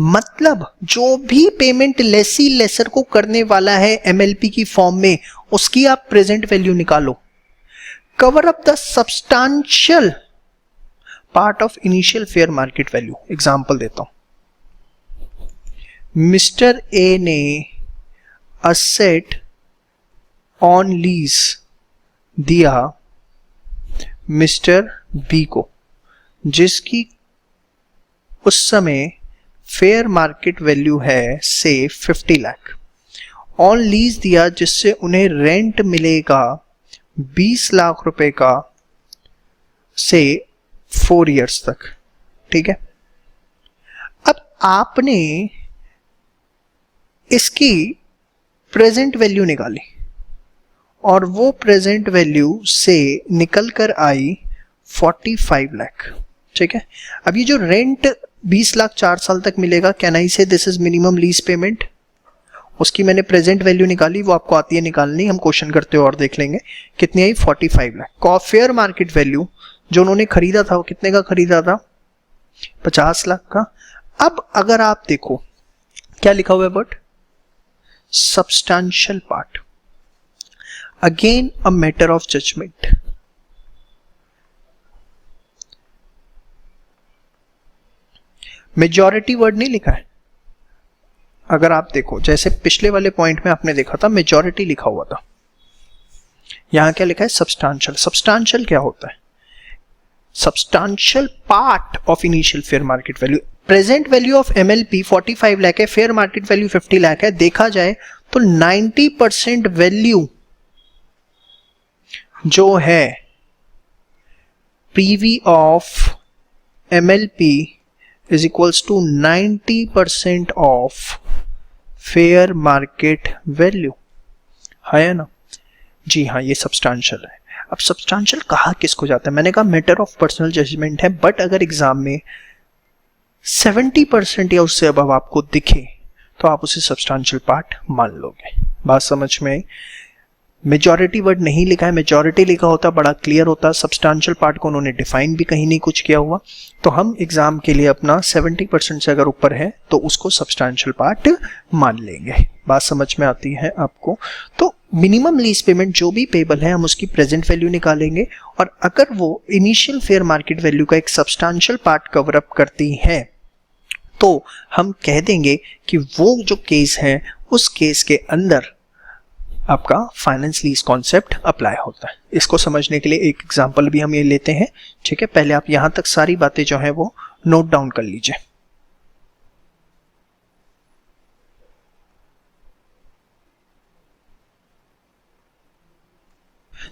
मतलब जो भी पेमेंट लेसी लेसर को करने वाला है एमएलपी की फॉर्म में, उसकी आप प्रेजेंट वैल्यू निकालो। Cover up the substantial part of initial fair market value. Example देता हूं, मिस्टर ए ने असेट ऑन लीज दिया मिस्टर बी को, जिसकी उस समय फेयर मार्केट वैल्यू है से 50 लाख। ऑन लीज दिया जिससे उन्हें रेंट मिलेगा 20 लाख रुपए का से 4 इयर्स तक। ठीक है, अब आपने इसकी प्रेजेंट वैल्यू निकाली और वो प्रेजेंट वैल्यू से निकल कर आई 45 लाख। ठीक है, अब ये जो रेंट 20 लाख 4 साल तक मिलेगा, कैन आई से this is minimum lease payment. उसकी मैंने प्रेजेंट वैल्यू निकाली, वो आपको आती है निकालनी, हम क्वेश्चन करते हो और देख लेंगे कितनी आई, 45 लाख। फेयर मार्केट वैल्यू जो उन्होंने खरीदा था वो कितने का खरीदा था, 50 लाख का। अब अगर आप देखो क्या लिखा हुआ है, but substantial part, again a matter of judgement. Majority word नहीं लिखा है। अगर आप देखो जैसे पिछले वाले पॉइंट में आपने देखा था मेजॉरिटी लिखा हुआ था, यहां क्या लिखा है, सब्सटैंशियल। सब्सटैंशियल क्या होता है, substantial part of initial fair market value. Present value of MLP 45 lakh है, फेयर मार्केट वैल्यू 50 लाख है। देखा जाए तो 90% वैल्यू जो है PV of MLP is equals to 90% of fair market value, है ना जी हाँ, ये सब्सटैंशियल है। अब सब्सटैंशियल कहा किसको जाता है, मैंने कहा मैटर ऑफ पर्सनल जजमेंट है, बट अगर एग्जाम में 70% या उससे अब आपको दिखे तो आप उसे सब्सटैंशियल पार्ट मान लोगे। बात समझ में आई। मेजॉरिटी वर्ड नहीं लिखा है, मेजॉरिटी लिखा होता बड़ा क्लियर होता। सब्सटैंशियल पार्ट को उन्होंने डिफाइन भी कहीं नहीं कुछ किया हुआ, तो हम एग्जाम के लिए अपना 70% से अगर ऊपर है तो उसको सब्सटैंशियल पार्ट मान लेंगे। बात समझ में आती है आपको। तो मिनिमम लीज पेमेंट जो भी पेबल है हम उसकी प्रेजेंट वैल्यू निकालेंगे, और अगर वो इनिशियल फेयर मार्केट वैल्यू का एक सब्सटैंशियल पार्ट कवर अप करती है तो हम कह देंगे कि वो जो केस है उस केस के अंदर आपका फाइनेंस लीज कॉन्सेप्ट अप्लाई होता है। इसको समझने के लिए एक एग्जांपल भी हम ये लेते हैं, ठीक है। पहले आप यहां तक सारी बातें जो है वो नोट डाउन कर लीजिए।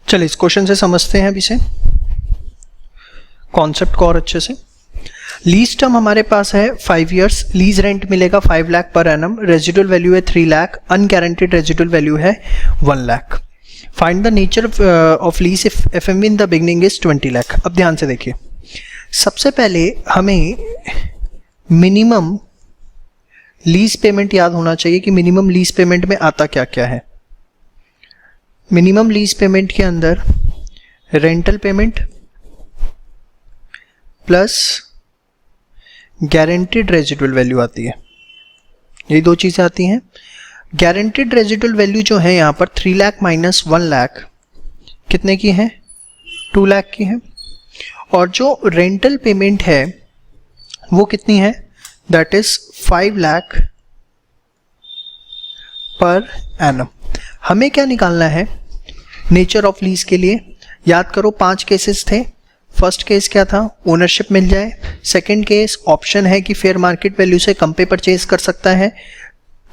चलिए इस क्वेश्चन से समझते हैं अभी से कॉन्सेप्ट को और अच्छे से। लीज टर्म हमारे पास है 5 इयर्स, लीज रेंट मिलेगा 5 lakh per annum, residual value है 3 लाख, अनगारंटेड रेजिडुअल वैल्यू है 1 lakh. Find the nature of lease if FMV in the beginning is 20 lakh. अब ध्यान से देखिए, सबसे पहले हमें मिनिमम लीज पेमेंट याद होना चाहिए कि मिनिमम लीज पेमेंट में आता क्या क्या है। मिनिमम लीज पेमेंट के अंदर rental payment plus guaranteed residual value आती है, यही दो चीजें आती हैं। गारंटीड रेजिडुअल वैल्यू जो है यहां पर 3 लाख माइनस 1 लाख कितने की है, 2 लाख की है। और जो रेंटल पेमेंट है वो कितनी है, that is 5 lakh per annum. हमें क्या निकालना है नेचर ऑफ लीज के लिए, याद करो 5 केसेस थे। फर्स्ट केस क्या था, ओनरशिप मिल जाए। सेकंड केस ऑप्शन है कि फेयर मार्केट वैल्यू से कम पे परचेज कर सकता है।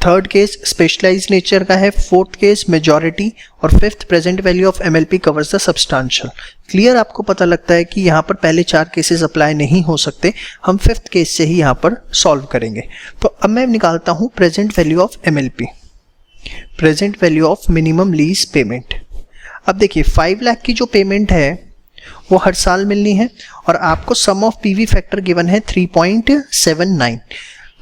थर्ड केस स्पेशलाइज्ड नेचर का है। फोर्थ केस मेजॉरिटी, और fifth present value of MLP covers the substantial. Clear, आपको पता लगता है कि यहाँ पर पहले 4 केसेस अप्लाई नहीं हो सकते, हम फिफ्थ केस से ही यहाँ पर सॉल्व करेंगे। तो अब मैं निकालता हूँ present value of MLP, present value of minimum lease payment. अब देखिए 5 लाख की जो पेमेंट है वो हर साल मिलनी है, और आपको सम ऑफ पीवी फैक्टर गिवन है 3.79।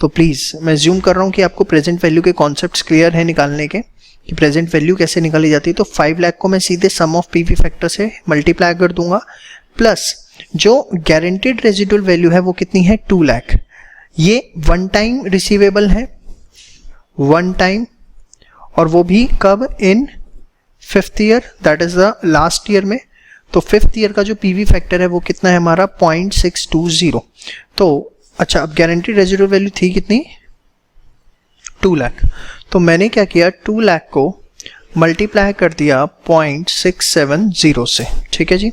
तो प्लीज मैं ज्यूम कर रहा हूं कि आपको प्रेजेंट वैल्यू के कॉन्सेप्ट्स क्लियर है निकालने के, कि प्रेजेंट वैल्यू कैसे निकाली जाती है। तो 5 लाख को मैं सीधे सम ऑफ पीवी फैक्टर से मल्टीप्लाई कर दूंगा, प्लस जो गारंटीड रेजिडुअल वैल्यू है वो कितनी है, 2 लाख। ये वन टाइम रिसीवेबल है, वन टाइम, और वो भी कब, इन 5th year, that is the last year में। तो 5th ईयर का जो पीवी फैक्टर है वो कितना है हमारा, 0.620। तो अच्छा, अब गारंटीड रेजिडुअल वैल्यू थी कितनी, 2 लाख। तो मैंने क्या किया, 2 लाख को मल्टीप्लाई कर दिया 0.670 से, ठीक है जी,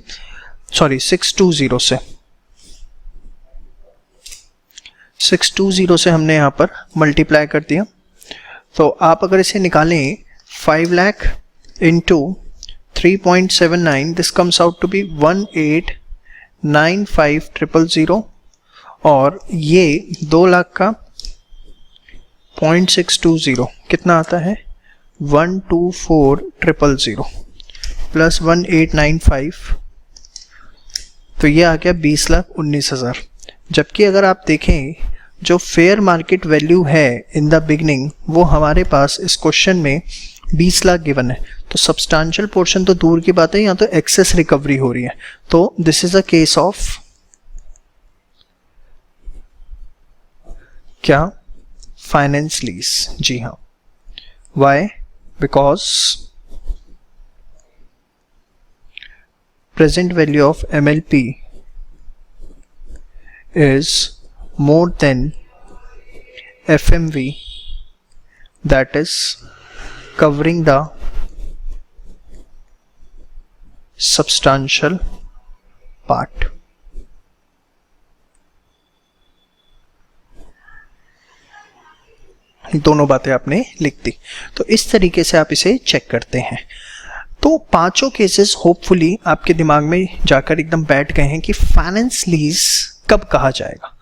सॉरी 620 से, 620 से हमने यहाँ पर मल्टीप्लाई कर दिया। तो आप अगर इसे निकालें 5 lakh into 3.79, this comes out to be 1,895,000, और ये 2 लाख का 0.620 कितना आता है, 124,000 प्लस 1,895, तो ये आ गया 20,19,000। जबकि अगर आप देखें जो फेयर मार्केट वैल्यू है इन द बिगनिंग वो हमारे पास इस क्वेश्चन में 20 लाख गिवन है, तो सब्सटैंशियल पोर्शन तो दूर की बात है, यहाँ तो एक्सेस रिकवरी हो रही है। तो this is a case of क्या, फाइनेंस लीज। जी हाँ, why, because present value of MLP is more than FMV, that is covering the substantial part. दोनों बातें आपने लिख दी। तो इस तरीके से आप इसे चेक करते हैं। तो पांचों केसेस होपफुली आपके दिमाग में जाकर एकदम बैठ गए हैं कि फाइनेंस लीज कब कहा जाएगा।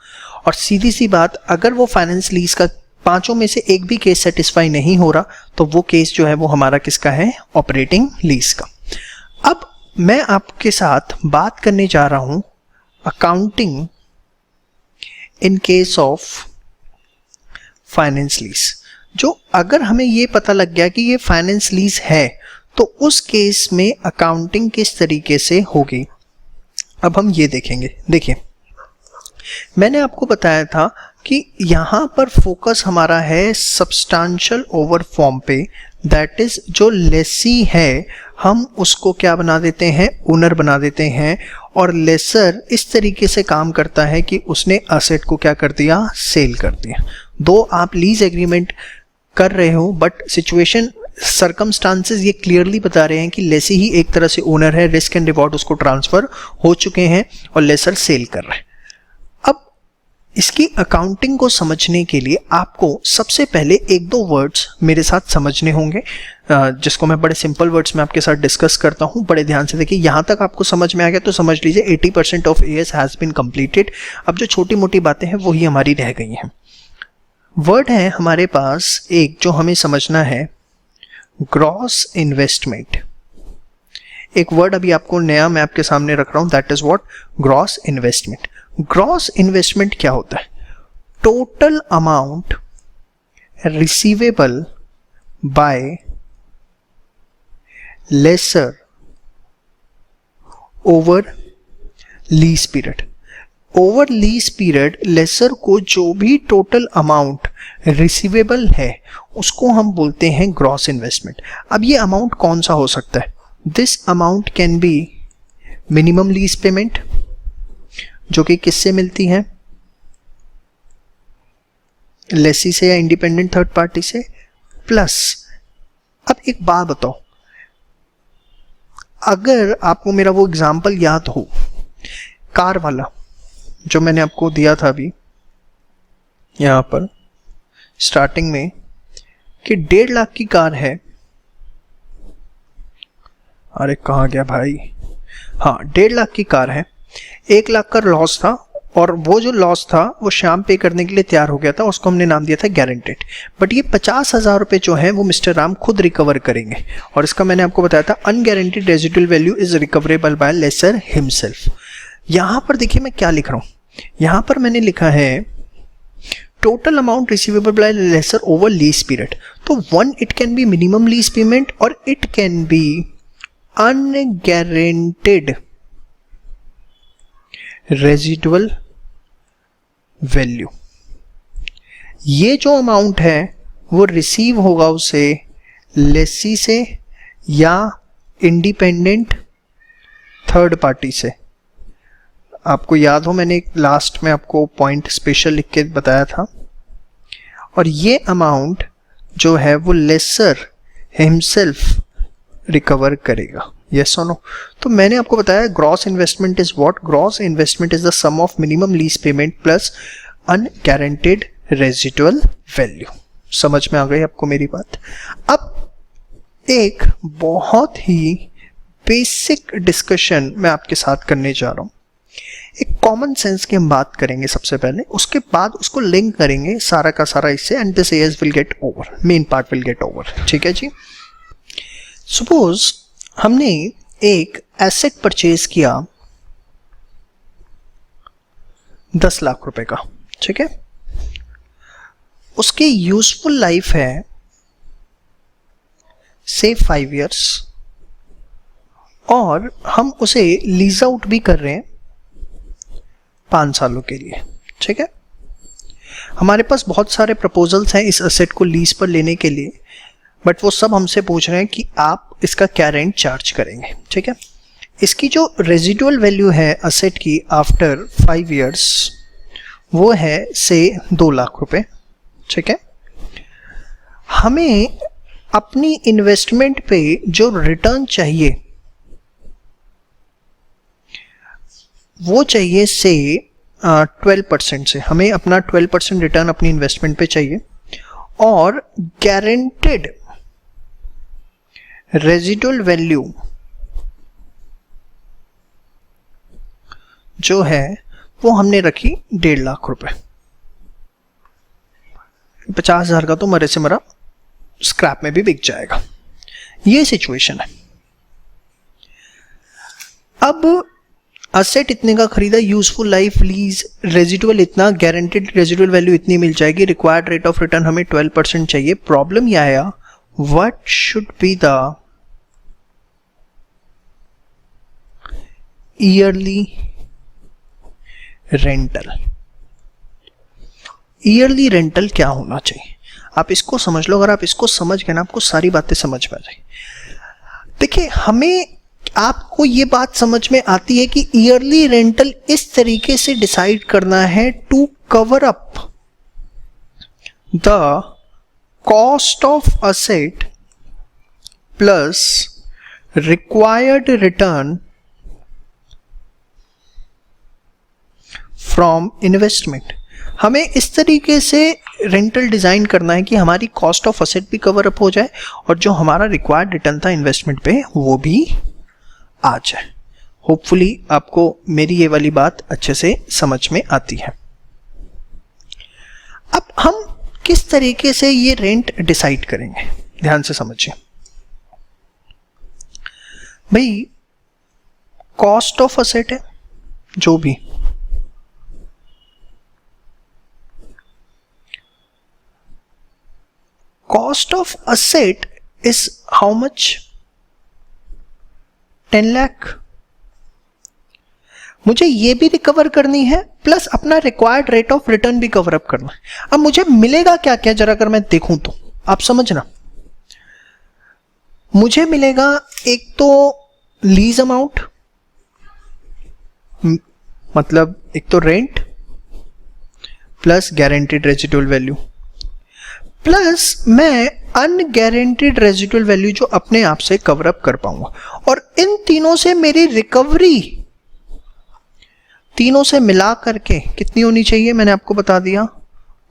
और सीधी सी बात, अगर वो फाइनेंस लीज का पांचों में से एक भी केस सेटिस्फाई नहीं हो रहा तो वो केस जो है वो हमारा किसका है, ऑपरेटिंग लीज का। अब मैं आपके साथ बात करने जा रहा हूं accounting in case of finance lease. जो अगर हमें ये पता लग गया कि ये फाइनेंस लीज है तो उस केस में अकाउंटिंग किस तरीके से होगी, अब हम ये देखेंगे। देखिए, मैंने आपको बताया था कि यहां पर फोकस हमारा है सब्सटैंशियल ओवर फॉर्म पे, दैट इज जो लेसी है हम उसको क्या बना देते हैं, ओनर बना देते हैं। और लेसर इस तरीके से काम करता है कि उसने असेट को क्या कर दिया, सेल कर दिया। दो आप लीज एग्रीमेंट कर रहे हो बट सिचुएशन सर्कमस्टांसेस ये क्लियरली बता रहे हैं कि लेसी ही एक तरह से ओनर है, रिस्क एंड रिवॉर्ड उसको ट्रांसफर हो चुके हैं और लेसर सेल कर रहा है। अब इसकी अकाउंटिंग को समझने के लिए आपको सबसे पहले एक दो वर्ड्स मेरे साथ समझने होंगे, जिसको मैं बड़े सिंपल वर्ड्स में आपके साथ डिस्कस करता हूं। बड़े ध्यान से देखिए, यहां तक आपको समझ में आ गया तो समझ लीजिए 80% of AS has been completed. अब जो छोटी मोटी बातें हैं वही हमारी रह गई हैं। वर्ड है हमारे पास एक जो हमें समझना है, ग्रॉस इन्वेस्टमेंट। एक वर्ड अभी आपको नया मैं आपके सामने रख रहा हूं, that is what, gross investment. Gross investment क्या होता है, total amount receivable by lessor over lease period. Over lease period lessor को जो भी टोटल अमाउंट रिसीवेबल है उसको हम बोलते हैं ग्रॉस इन्वेस्टमेंट। अब ये अमाउंट कौन सा हो सकता है, this amount can be minimum lease payment, जो कि किससे मिलती है, लेसी से या इंडिपेंडेंट थर्ड पार्टी से, प्लस अब एक बात बताओ, अगर आपको मेरा वो एग्जाम्पल याद हो कार वाला जो मैंने आपको दिया था अभी यहां पर स्टार्टिंग में, कि 1.5 लाख की कार है, अरे कहाँ गया भाई, हाँ 1.5 लाख की कार है, 1 लाख का लॉस था और वो जो लॉस था वो श्याम पे करने के लिए तैयार हो गया था, उसको हमने नाम दिया था गारंटेड। बट ये 50,000 रुपये जो है वो मिस्टर राम खुद रिकवर करेंगे और इसका मैंने आपको बताया था unguaranteed residual value is recoverable by lessor himself. यहां पर देखिए मैं क्या लिख रहा हूं, यहां पर मैंने लिखा है total amount receivable by lessor over lease period. तो one, it can be minimum lease payment और it can be unguaranteed residual value. ये जो अमाउंट है वो रिसीव होगा उसे लेसी से या इंडिपेंडेंट थर्ड पार्टी से। आपको याद हो मैंने लास्ट में आपको पॉइंट स्पेशल लिख के बताया था। और ये अमाउंट जो है वो लेसर हिमसेल्फ रिकवर करेगा, यस और नो। तो मैंने आपको बताया gross investment is what, gross investment is the sum of minimum lease payment plus unguaranteed residual value. समझ में आ गई आपको मेरी बात। अब एक बहुत ही बेसिक डिस्कशन मैं आपके साथ करने जा रहा हूं। एक कॉमन सेंस की हम बात करेंगे सबसे पहले, उसके बाद उसको लिंक करेंगे सारा का सारा इससे, and this as will get over, main part will get over. ठीक है जी। सपोज हमने एक एसेट परचेज किया 10 लाख रुपए का, ठीक है। उसकी यूजफुल लाइफ है से 5 इयर्स और हम उसे लीज आउट भी कर रहे हैं 5 सालों के लिए, ठीक है। हमारे पास बहुत सारे प्रपोजल्स हैं इस असेट को लीज पर लेने के लिए, बट वो सब हमसे पूछ रहे हैं कि आप इसका क्या रेंट चार्ज करेंगे, ठीक है। इसकी जो रेजिडुअल वैल्यू है असेट की आफ्टर 5 इयर्स वो है से 2 लाख रुपए, ठीक है। हमें अपनी इन्वेस्टमेंट पे जो रिटर्न चाहिए वो चाहिए से 12% से, हमें अपना 12% रिटर्न अपनी इन्वेस्टमेंट पे चाहिए और गारंटेड रेजिडुअल वैल्यू जो है वो हमने रखी 1.5 लाख रुपए। 50,000 का तो मरे से मरा स्क्रैप में भी बिक जाएगा, ये सिचुएशन है। अब असेट इतने का खरीदा, यूजफुल लाइफ, लीज, रेजिडुअल इतना, गारंटेड रेजिडुअल वैल्यू इतनी मिल जाएगी, रिक्वायर्ड रेट ऑफ रिटर्न हमें 12% चाहिए। प्रॉब्लम यह आया what should be the yearly rental. Yearly rental क्या होना चाहिए, आप इसको समझ लो। अगर आप इसको समझ गए ना, आपको सारी बातें समझ में आ जाएगी। देखिए, हमें आपको ये बात समझ में आती है कि ईयरली रेंटल इस तरीके से डिसाइड करना है to cover up the cost of asset plus required return from investment. हमें इस तरीके से रेंटल डिजाइन करना है कि हमारी कॉस्ट ऑफ असेट भी कवर अप हो जाए और जो हमारा रिक्वायर्ड रिटर्न था इन्वेस्टमेंट पे वो भी आ जाए। होपफुली आपको मेरी ये वाली बात अच्छे से समझ में आती है। अब हम किस तरीके से ये रेंट डिसाइड करेंगे, ध्यान से समझिए भाई। कॉस्ट ऑफ असेट है जो भी, cost of asset is how much, 10 lakh. मुझे ये भी रिकवर करनी है प्लस अपना रिक्वायर्ड रेट ऑफ रिटर्न भी कवर अप करना है। अब मुझे मिलेगा क्या क्या, जरा अगर मैं देखूं तो आप समझना। मुझे मिलेगा एक तो लीज अमाउंट, मतलब एक तो rent plus guaranteed residual value, plus मैं अनगारंटीड रेजिडुअल वैल्यू जो अपने आप से कवर अप कर पाऊंगा। और इन तीनों से मेरी रिकवरी तीनों से मिला करके कितनी होनी चाहिए, मैंने आपको बता दिया,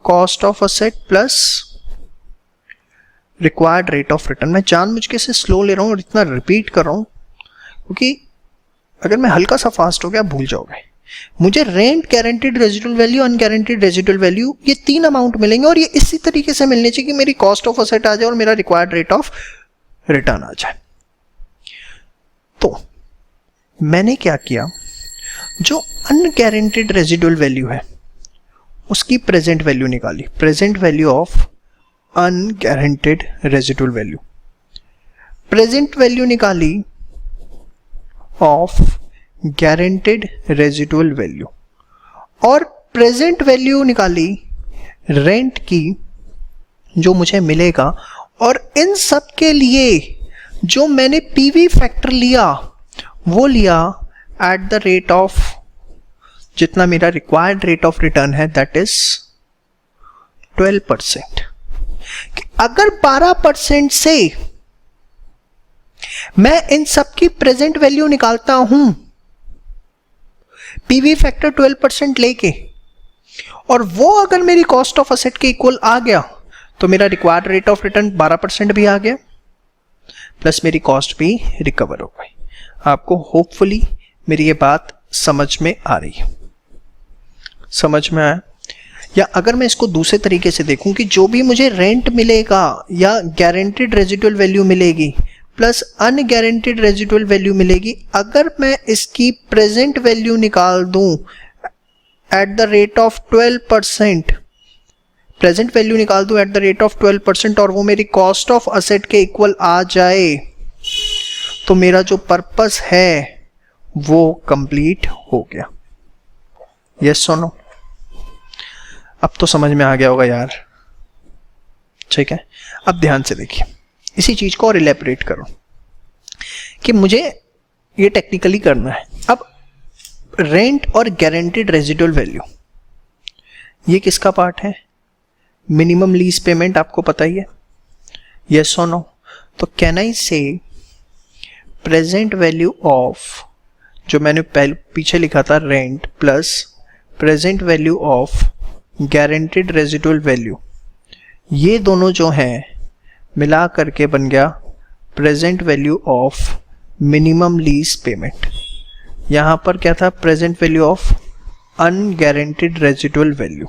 cost of asset plus required rate of return. मैं जानबूझ के से स्लो ले रहा हूं और इतना रिपीट कर रहा हूं क्योंकि अगर मैं हल्का सा फास्ट हो गया भूल जाओगे। मुझे rent, guaranteed residual value, unguaranteed residual value, ये 3 अमाउंट मिलेंगे और ये इसी तरीके से मिलने चाहिए कि मेरी कॉस्ट ऑफ असेट आ जाए और मेरा रिक्वायर्ड रेट ऑफ रिटर्न आ जाए। तो मैंने क्या किया, जो अनगारंटीड रेजिडुअल वैल्यू है उसकी प्रेजेंट वैल्यू निकाली, present value of unguaranteed residual value, present value निकाली ऑफ गारंटेड रेजिडुअल वैल्यू और प्रेजेंट वैल्यू निकाली रेंट की जो मुझे मिलेगा। और इन सब के लिए जो मैंने पीवी फैक्टर लिया वो लिया एट द रेट ऑफ जितना मेरा रिक्वायर्ड रेट ऑफ रिटर्न है, दैट इज 12%। अगर 12% से मैं इन सब की प्रेजेंट वैल्यू निकालता हूं पीवी फैक्टर 12% लेके, और वो अगर मेरी कॉस्ट ऑफ असेट के इक्वल आ गया तो मेरा रिक्वायर्ड रेट ऑफ रिटर्न 12% भी आ गया प्लस मेरी कॉस्ट भी रिकवर हो गई। आपको होपफुली मेरी ये बात समझ में आ रही है, समझ में आया? या अगर मैं इसको दूसरे तरीके से देखूं कि जो भी मुझे रेंट मिलेगा या गारंटीड रेजिडुअल वैल्यू मिलेगी प्लस अनगारंटीड रेजिडुअल वैल्यू मिलेगी, अगर मैं इसकी प्रेजेंट वैल्यू निकाल दूं eight the rate of 12%, present value निकाल दूं एट द रेट ऑफ 12% और वो मेरी कॉस्ट ऑफ असेट के इक्वल आ जाए, तो मेरा जो पर्पस है वो कंप्लीट हो गया। यस और नो? अब तो समझ में आ गया होगा यार, ठीक है। अब ध्यान से देखिए, इसी चीज को और इलेबोरेट करो कि मुझे ये टेक्निकली करना है। अब रेंट और गारंटीड रेजिडुअल वैल्यू, ये किसका पार्ट है? मिनिमम लीज पेमेंट, आपको पता ही है। यस और नो? तो कैन आई से प्रेजेंट वैल्यू ऑफ, जो मैंने पीछे लिखा था rent plus present value of guaranteed residual value, ये दोनों जो हैं मिला करके बन गया present value of minimum lease payment. यहां पर क्या था? Present value of unguaranteed residual value.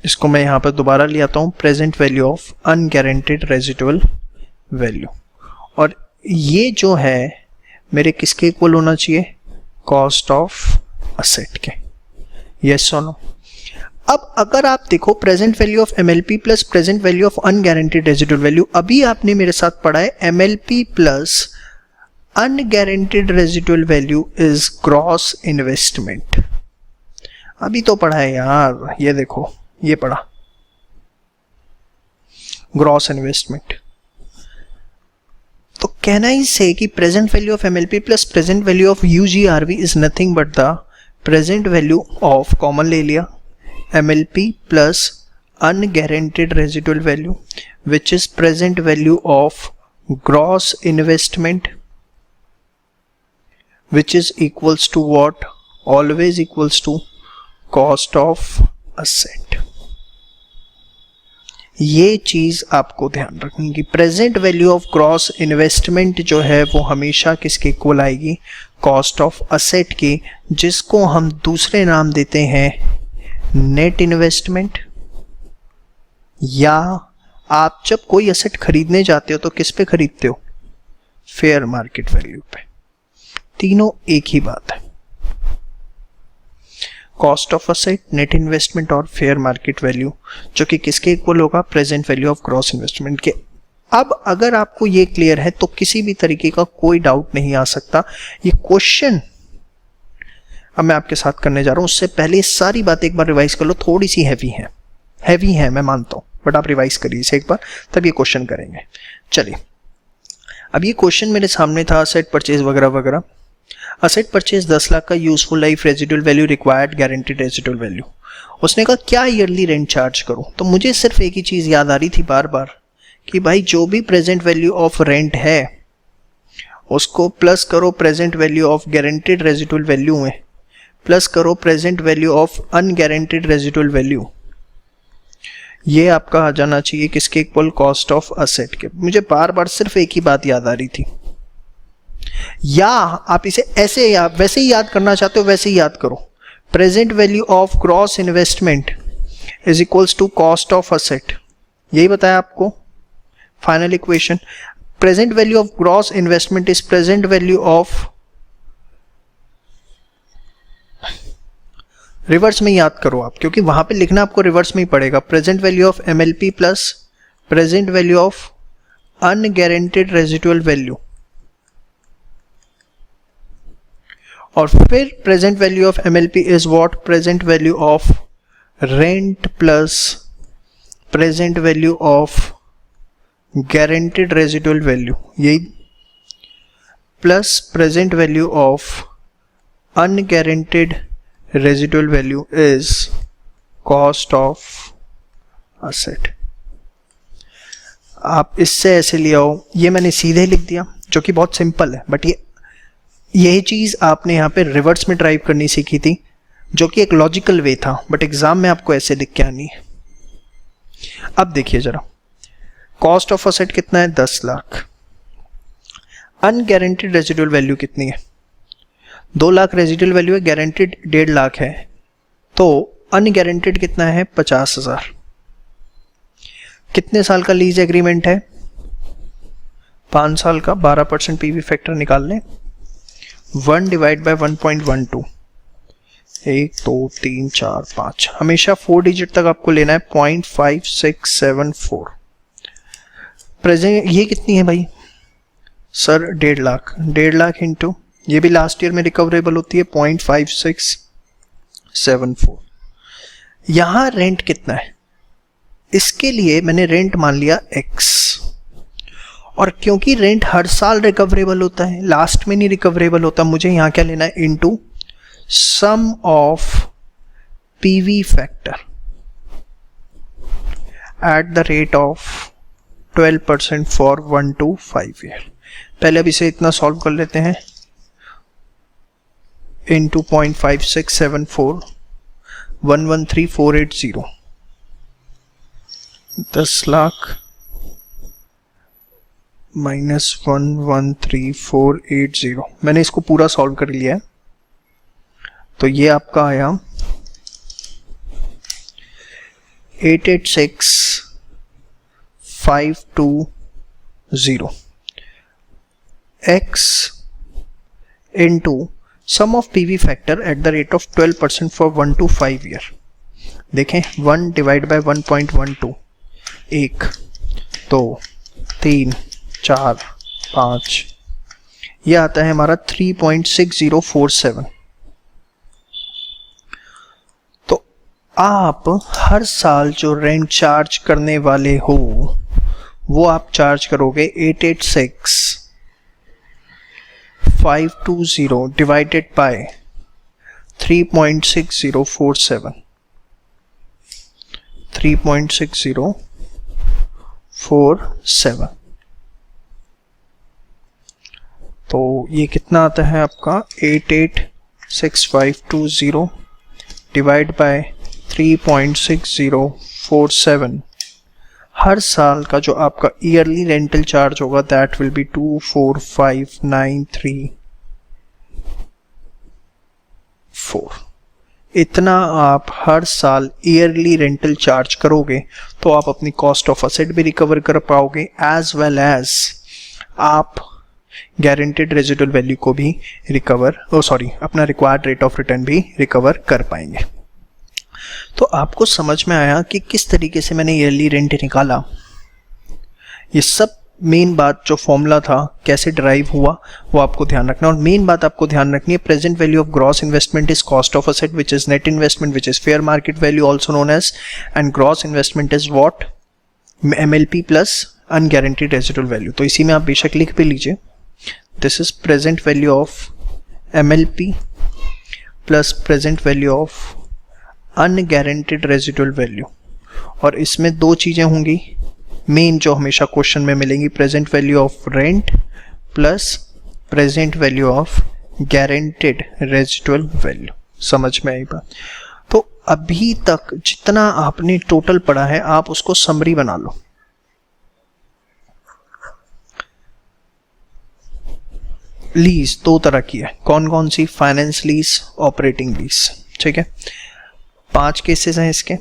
इसको मैं यहां पर दोबारा ले आता हूं, present value of unguaranteed residual value. और ये जो है मेरे किसके इक्वल होना चाहिए? कॉस्ट ऑफ असेट के। यस और नो? अब अगर आप देखो present value of MLP plus present value of unguaranteed residual value, अभी आपने मेरे साथ पढ़ा है MLP plus unguaranteed residual value is gross investment. अभी तो पढ़ा है यार, ये देखो ये पढ़ा ग्रॉस इन्वेस्टमेंट। तो कैन आई से कि present value of MLP plus present value of UGRV is nothing but the present value of, common ले लिया, MLP plus unguaranteed residual value, which is present value of gross investment, which is equals to what? Always equals to cost of asset. ये चीज आपको ध्यान रखनी कि present value of gross investment जो है वो हमेशा किसके इक्वल आएगी? कॉस्ट ऑफ असेट की, जिसको हम दूसरे नाम देते हैं नेट इन्वेस्टमेंट। या आप जब कोई एसेट खरीदने जाते हो तो किस पे खरीदते हो? फेयर मार्केट वैल्यू पे। तीनों एक ही बात है, cost of asset, net investment और फेयर मार्केट वैल्यू, जो कि किसके इक्वल होगा? Present value of gross investment के। अब अगर आपको ये क्लियर है तो किसी भी तरीके का कोई डाउट नहीं आ सकता। ये क्वेश्चन अब मैं आपके साथ करने जा रहा हूं, उससे पहले सारी बातें एक बार रिवाइज कर लो। थोड़ी सी हैवी है मैं मानता हूं, बट आप रिवाइज करिए इसे एक बार, तब ये क्वेश्चन करेंगे। चलिए, अब ये क्वेश्चन मेरे सामने था, असेट परचेज वगैरह वगैरह। असेट परचेज 10 लाख का, useful life, residual value, required guaranteed residual value. उसने कहा क्या ईयरली रेंट चार्ज करूं? तो मुझे सिर्फ एक ही चीज याद आ रही थी बार बार कि भाई जो भी प्रेजेंट वैल्यू ऑफ रेंट है उसको प्लस करो present value of guaranteed residual value में, प्लस करो present value of unguaranteed residual value. ये आपका आ जाना चाहिए किसके इक्वल? कॉस्ट ऑफ असेट के। मुझे बार बार सिर्फ एक ही बात याद आ रही थी। या आप इसे ऐसे या वैसे ही याद करना चाहते हो वैसे ही याद करो, present value of gross investment is equals to cost of asset. यही बताया आपको final equation. Present value of gross investment is present value of, reverse में याद करो आप, क्योंकि वहां पे लिखना आपको रिवर्स में ही पड़ेगा। Present value of MLP plus present value of unguaranteed residual value, और फिर present value of MLP is what? Present value of rent plus present value of guaranteed residual value, यही, plus present value of unguaranteed residual value is cost of asset. आप इससे ऐसे ले आओ, ये मैंने सीधे लिख दिया जो कि बहुत सिंपल है, बट यही चीज आपने यहाँ पे रिवर्स में ड्राइव करनी सीखी थी, जो कि एक लॉजिकल वे था, बट एग्जाम में आपको ऐसे लिख के आनी है। अब देखिए जरा, कॉस्ट ऑफ असेट कितना है? 10 लाख। अनगारंटीड रेजिडुअल वैल्यू कितनी है? 2 लाख रेजिडुअल वैल्यू है, गारंटीड 1.5 लाख है, तो अनगारंटीड कितना है? 50,000। कितने साल का लीज एग्रीमेंट है? 5 साल का। 12% पीवी फैक्टर निकाल लें, 1 डिवाइड बाय 1.12, 1 2 3 4 5, हमेशा 4 डिजिट तक आपको लेना है 0.5674। प्रेजेंट ये कितनी है भाई सर? 1.5 लाख। 1.5 लाख इंटू ये भी लास्ट ईयर में रिकवरेबल होती है 0.5674। यहां रेंट कितना है? इसके लिए मैंने रेंट मान लिया x, और क्योंकि रेंट हर साल रिकवरेबल होता है, लास्ट में नहीं रिकवरेबल होता, मुझे यहां क्या लेना है? Into sum of PV factor at the rate of 12% for 1 to 5 year. पहले अब इसे इतना सॉल्व कर लेते हैं। Into 0.5674, 113480, 10 lakh minus 113480। मैंने इसको पूरा सॉल्व कर लिया है, तो ये आपका आया 886520 x into sum of PV factor at the rate of 12% for 1 to 5 year. देखें 1 डिवाइड बाय 1.12, 1 2 3 4 5, यह आता है हमारा 3.6047। तो आप हर साल जो रेंट चार्ज करने वाले हो वो आप चार्ज करोगे 886520 डिवाइडेड बाय 3.6047, 3.6047। तो ये कितना आता है आपका? 886520 डिवाइड बाय 3.6047। हर साल का जो आपका ईयरली रेंटल चार्ज होगा दैट विल बी 24593.4। इतना आप हर साल ईयरली रेंटल चार्ज करोगे तो आप अपनी कॉस्ट ऑफ असेट भी रिकवर कर पाओगे, एज वेल एज आप गारंटेड रेजिडुअल वैल्यू को भी अपना रिक्वायर्ड रेट ऑफ रिटर्न भी रिकवर कर पाएंगे। तो आपको समझ में आया कि किस तरीके से मैंने ईयरली रेंट निकाला। ये सब मेन बात जो फॉर्मूला था कैसे ड्राइव हुआ वो आपको ध्यान रखना, और मेन बात आपको ध्यान रखनी है present value of gross investment is cost of asset which is net investment which is fair market value also known as, and gross investment is what? MLP plus unguaranteed residual value. तो इसी में आप बेशक लिख भी लीजिए, this is present value of MLP plus present value of unguaranteed residual value. और इसमें दो चीजें होंगी मेन जो हमेशा क्वेश्चन में मिलेंगी, present value of rent plus present value of guaranteed residual value. समझ में आई बात? तो अभी तक जितना आपने टोटल पढ़ा है आप उसको समरी बना लो। लीज दो तरह की है, कौन कौन सी? Finance lease, operating lease. ठीक है, 5 केसेस हैं इसके।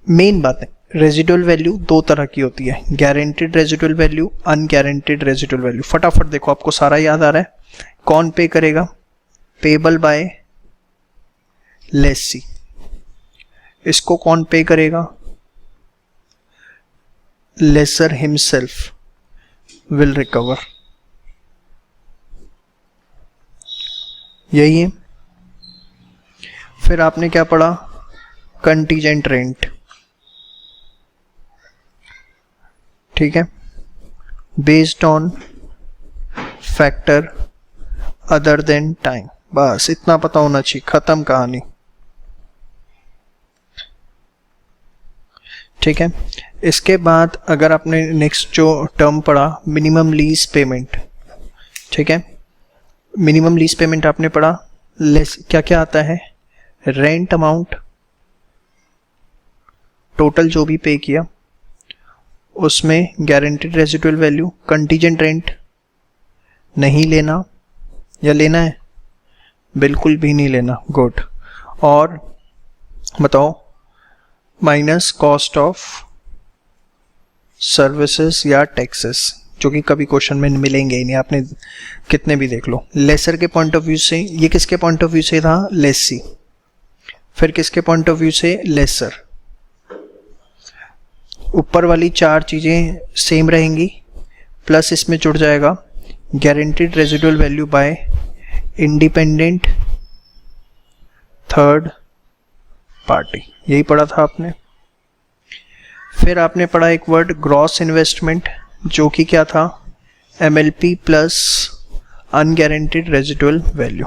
मेन बात है रेजिडुअल वैल्यू दो तरह की होती है, guaranteed residual value, unguaranteed residual value. फटाफट देखो, आपको सारा याद आ रहा है। कौन पे करेगा? Payable by lessee. इसको कौन पे करेगा? Lessor himself will recover. यही है। फिर आपने क्या पढ़ा? Contingent rent. ठीक है, based on factor other than time. बस इतना पता होना चाहिए, खत्म कहानी। ठीक है, इसके बाद अगर आपने नेक्स्ट जो टर्म पढ़ा मिनिमम लीज पेमेंट। ठीक है, मिनिमम लीज पेमेंट आपने पढ़ा। क्या क्या आता है? रेंट अमाउंट, टोटल जो भी पे किया, उसमें guaranteed residual value, contingent rent नहीं लेना या लेना है? बिल्कुल भी नहीं लेना। गुड। और बताओ, माइनस कॉस्ट ऑफ सर्विसेज या टैक्सेस, जो कि कभी क्वेश्चन में मिलेंगे ही नहीं, आपने कितने भी देख लो। लेसर के पॉइंट ऑफ व्यू से, ये किसके पॉइंट ऑफ व्यू से था, लेसी, फिर किसके पॉइंट ऑफ व्यू से, लेसर। ऊपर वाली चार चीजें सेम रहेंगी, प्लस इसमें जुड़ जाएगा guaranteed residual value by independent third party, यही पढ़ा था आपने। फिर आपने पढ़ा एक वर्ड ग्रॉस इन्वेस्टमेंट, जो कि क्या था, MLP plus unguaranteed residual value.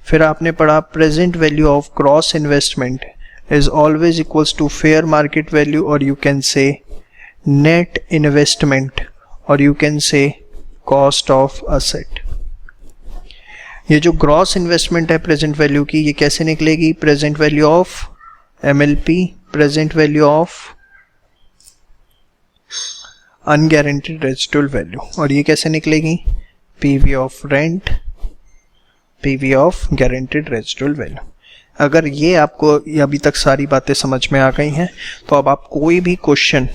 फिर आपने पढ़ा present value of gross investment is always equals to fair market value, और you can say net investment, और you can say cost of asset. ये जो ग्रॉस इन्वेस्टमेंट है प्रेजेंट वैल्यू की, ये कैसे निकलेगी, present value of MLP, present value of unguaranteed residual value, और ये कैसे निकलेगी, PV of rent, PV of guaranteed residual value. अगर ये आपको अभी तक सारी बातें समझ में आ गई हैं तो अब आप कोई भी क्वेश्चन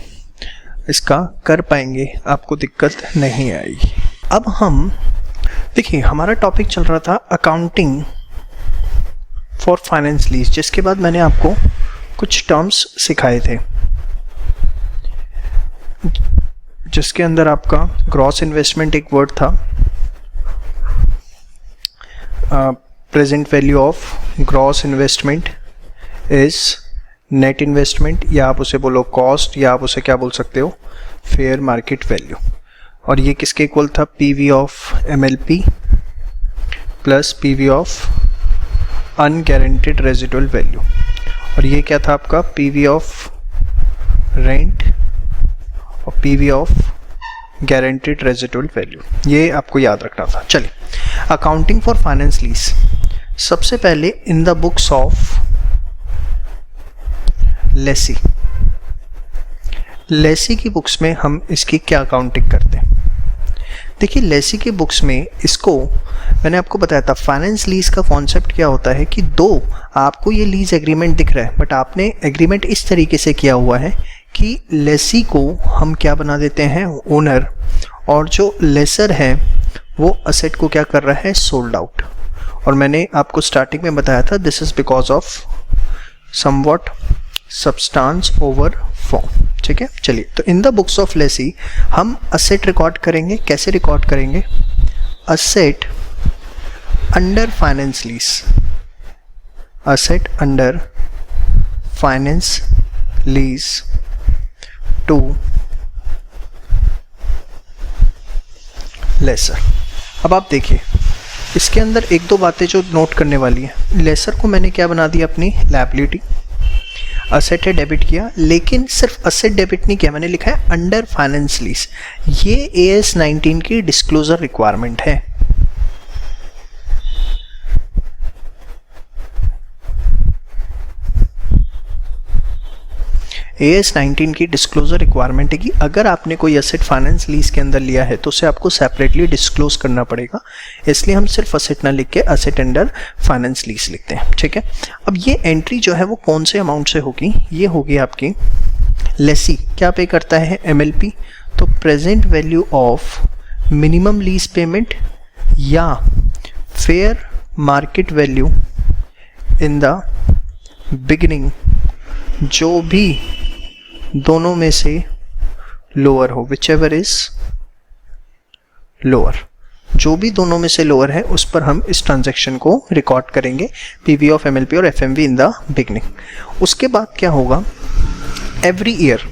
इसका कर पाएंगे, आपको दिक्कत नहीं आएगी। अब हम देखिए, हमारा टॉपिक चल रहा था अकाउंटिंग फॉर फाइनेंस लीज, जिसके बाद मैंने आपको कुछ टर्म्स सिखाए थे, जिसके अंदर आपका ग्रॉस इन्वेस्टमेंट एक वर्ड था, present value of gross investment is net investment, या आप उसे बोलो कॉस्ट, या आप उसे क्या बोल सकते हो, फेयर मार्केट वैल्यू। और ये किसके इक्वल था, PV of MLP plus PV of unguaranteed residual value. और ये क्या था आपका, PV ऑफ रेंट और PV of guaranteed residual value. ये आपको याद रखना था। चलिए, अकाउंटिंग फॉर फाइनेंस लीज। सबसे पहले इन द बुक्स ऑफ लेसी की बुक्स में हम इसकी क्या अकाउंटिंग करते हैं। देखिए, लेसी की बुक्स में इसको मैंने आपको बताया था, फाइनेंस लीज का कॉन्सेप्ट क्या होता है कि दो आपको ये लीज एग्रीमेंट दिख रहा है, बट आपने एग्रीमेंट इस तरीके से किया हुआ है कि लेसी को हम क्या बना देते हैं, ओनर, और जो लेसर है वो असेट को क्या कर रहा है, सोल्ड आउट। और मैंने आपको स्टार्टिंग में बताया था, this is because of somewhat substance over form. ठीक है, चलिए, तो in the books of lessee हम असेट रिकॉर्ड करेंगे। कैसे रिकॉर्ड करेंगे, asset under finance lease, asset under finance lease to lessor. अब आप देखिए, इसके अंदर एक दो बातें जो नोट करने वाली है। लेसर को मैंने क्या बना दिया, अपनी लायबिलिटी, असेट है डेबिट किया, लेकिन सिर्फ असेट डेबिट नहीं किया, मैंने लिखा है अंडर फाइनेंस लीज। ये AS 19 की डिस्क्लोजर रिक्वायरमेंट है। AS 19 की डिस्क्लोजर रिक्वायरमेंट है कि अगर आपने कोई एसेट फाइनेंस लीज के अंदर लिया है तो उसे आपको सेपरेटली डिस्क्लोज करना पड़ेगा। इसलिए हम सिर्फ असेट ना लिख के असेट अंडर फाइनेंस लीज लिखते हैं। ठीक है, अब ये एंट्री जो है वो कौन से अमाउंट से होगी, ये होगी आपकी लेसी क्या पे करता है, MLP, तो present value of minimum lease payment या fair market value in the beginning, जो भी दोनों में से लोअर हो, विच एवर इज लोअर, जो भी दोनों में से लोअर है उस पर हम इस ट्रांजैक्शन को रिकॉर्ड करेंगे, PV ऑफ MLP और FMV इन द बिगनिंग। उसके बाद क्या होगा, every year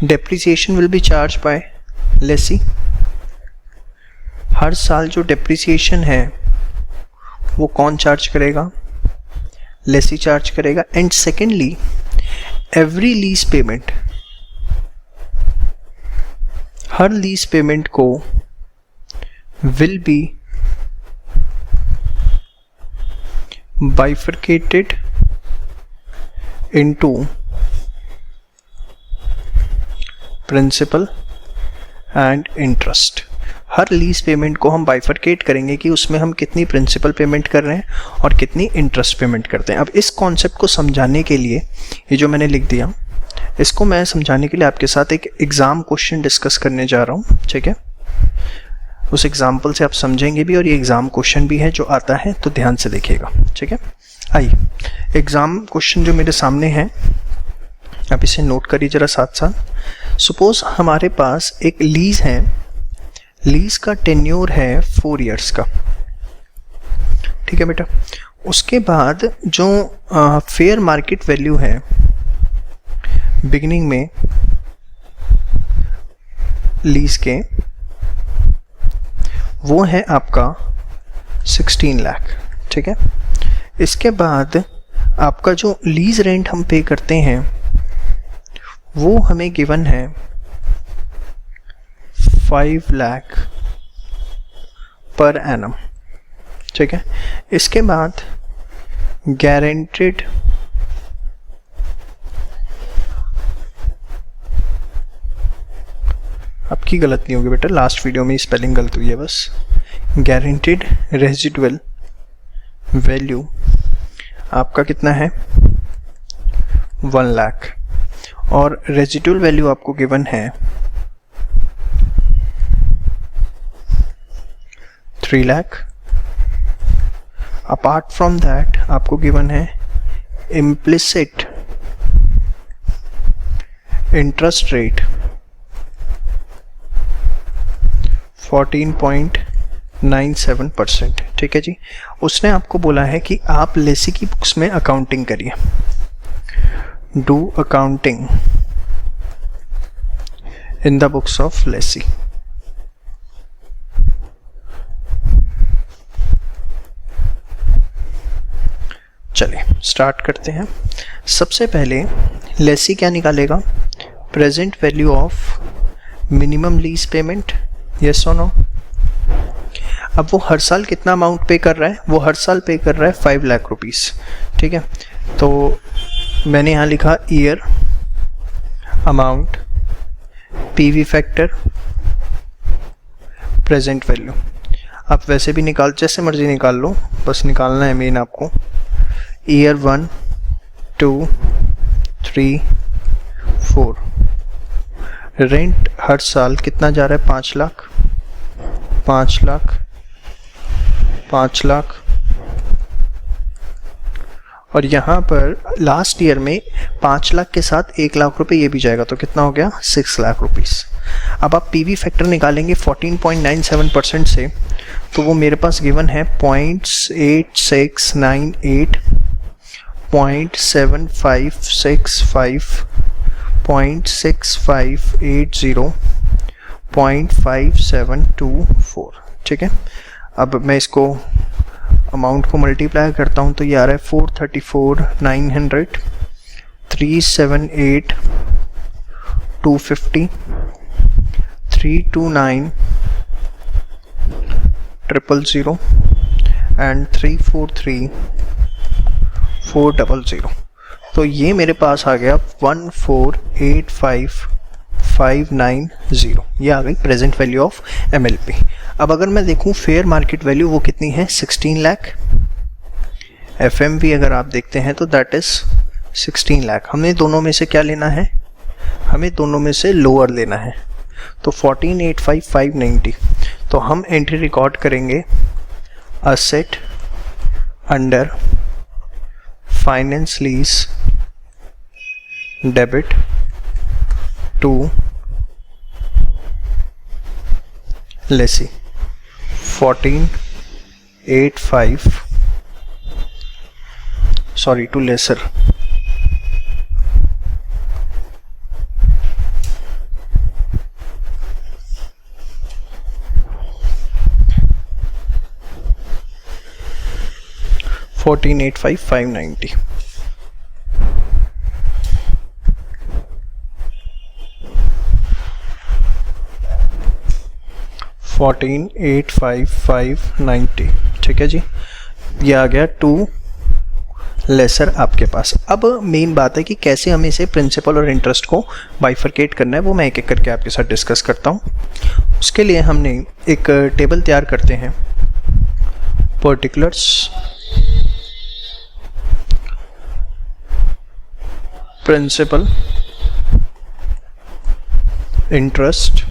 depreciation will be charge by lessee. हर साल जो डेप्रिसिएशन है वो कौन चार्ज करेगा, लेसी चार्ज करेगा। And secondly, every lease payment, हर लीज पेमेंट को will be bifurcated into principal and interest. हर लीज पेमेंट को हम बाइफरकेट करेंगे कि उसमें हम कितनी प्रिंसिपल पेमेंट कर रहे हैं और कितनी इंटरेस्ट पेमेंट करते हैं। अब इस कॉन्सेप्ट को समझाने के लिए ये जो मैंने लिख दिया, इसको मैं समझाने के लिए आपके साथ एक एग्ज़ाम क्वेश्चन डिस्कस करने जा रहा हूँ, ठीक है। उस एग्जाम्पल से आप समझेंगे भी और ये एग्ज़ाम क्वेश्चन भी है जो आता है, तो ध्यान से देखिएगा, ठीक है। आइए, एग्ज़ाम क्वेश्चन जो मेरे सामने है आप इसे नोट करिए ज़रा साथ साथ। सपोज हमारे पास एक लीज़ है, लीज़ का टेन्योर है 4 इयर्स का, ठीक है बेटा। उसके बाद जो फेयर मार्केट वैल्यू है बिगिनिंग में लीज के, वो है आपका 16 लाख, ठीक है। इसके बाद आपका जो लीज रेंट हम पे करते हैं वो हमें गिवन है 5 लाख पर एनम, ठीक है। इसके बाद गारंटेड आपकी गलत नहीं होगी बेटा, लास्ट वीडियो में स्पेलिंग गलत हुई है बस। गारंटेड रेजिडुअल वैल्यू आपका कितना है 1 लाख, और रेजिडुअल वैल्यू आपको गिवन है 3 लाख। अपार्ट फ्रॉम दैट आपको गिवन है इम्प्लिसिट इंटरेस्ट रेट 14.97%, ठीक है जी। उसने आपको बोला है कि आप लेसी की बुक्स में अकाउंटिंग करिए, do accounting in the books of Lesi. चलिए स्टार्ट करते हैं। सबसे पहले लेसी क्या निकालेगा, present value of minimum lease payment, yes और नो। अब वो हर साल कितना अमाउंट पे कर रहा है, वो हर साल पे कर रहा है 5 लाख रुपीस, ठीक है। तो मैंने यहाँ लिखा year, amount, PV factor, present value. आप वैसे भी निकाल, जैसे मर्जी निकाल लो, बस निकालना है मेन आपको। ईयर 1, 2, 3, 4। रेंट हर साल कितना जा रहा है 5 लाख, 5 लाख, 5 लाख। और यहाँ पर लास्ट ईयर में 5 लाख के साथ 1 लाख रुपए ये भी जाएगा, तो कितना हो गया 6 लाख रुपीस। अब आप पीवी फैक्टर निकालेंगे 14.97% से, तो वो मेरे पास गिवन है 0.8698, 0.7565, 0.6580, 0.5724, ठीक है। अब मैं इसको अमाउंट को मल्टीप्लाई करता हूँ तो ये आ रहा है 434,900, 378,250, 329,000 एंड 343,400। तो ये मेरे पास आ गया 1485590, ये आ गई प्रेजेंट वैल्यू ऑफ MLP। अब अगर मैं देखूं फेयर मार्केट वैल्यू वो कितनी है 16 लाख। FMV अगर आप देखते हैं तो दैट इज 16 लाख। हमें दोनों में से क्या लेना है, हमें दोनों में से लोअर लेना है, तो 14,85,590। तो हम एंट्री रिकॉर्ड करेंगे asset under finance lease debit to lessee 14,85 sorry to lessor 14,85,590। $14,855.90, ठीक है जी। ये आ गया टू लेसर आपके पास। अब मेन बात है कि कैसे हमें इसे प्रिंसिपल और इंटरेस्ट को बाइफरकेट करना है, वो मैं एक एक करके आपके साथ डिस्कस करता हूँ। उसके लिए हमने एक टेबल तैयार करते हैं, पर्टिकुलर्स, प्रिंसिपल इंटरेस्ट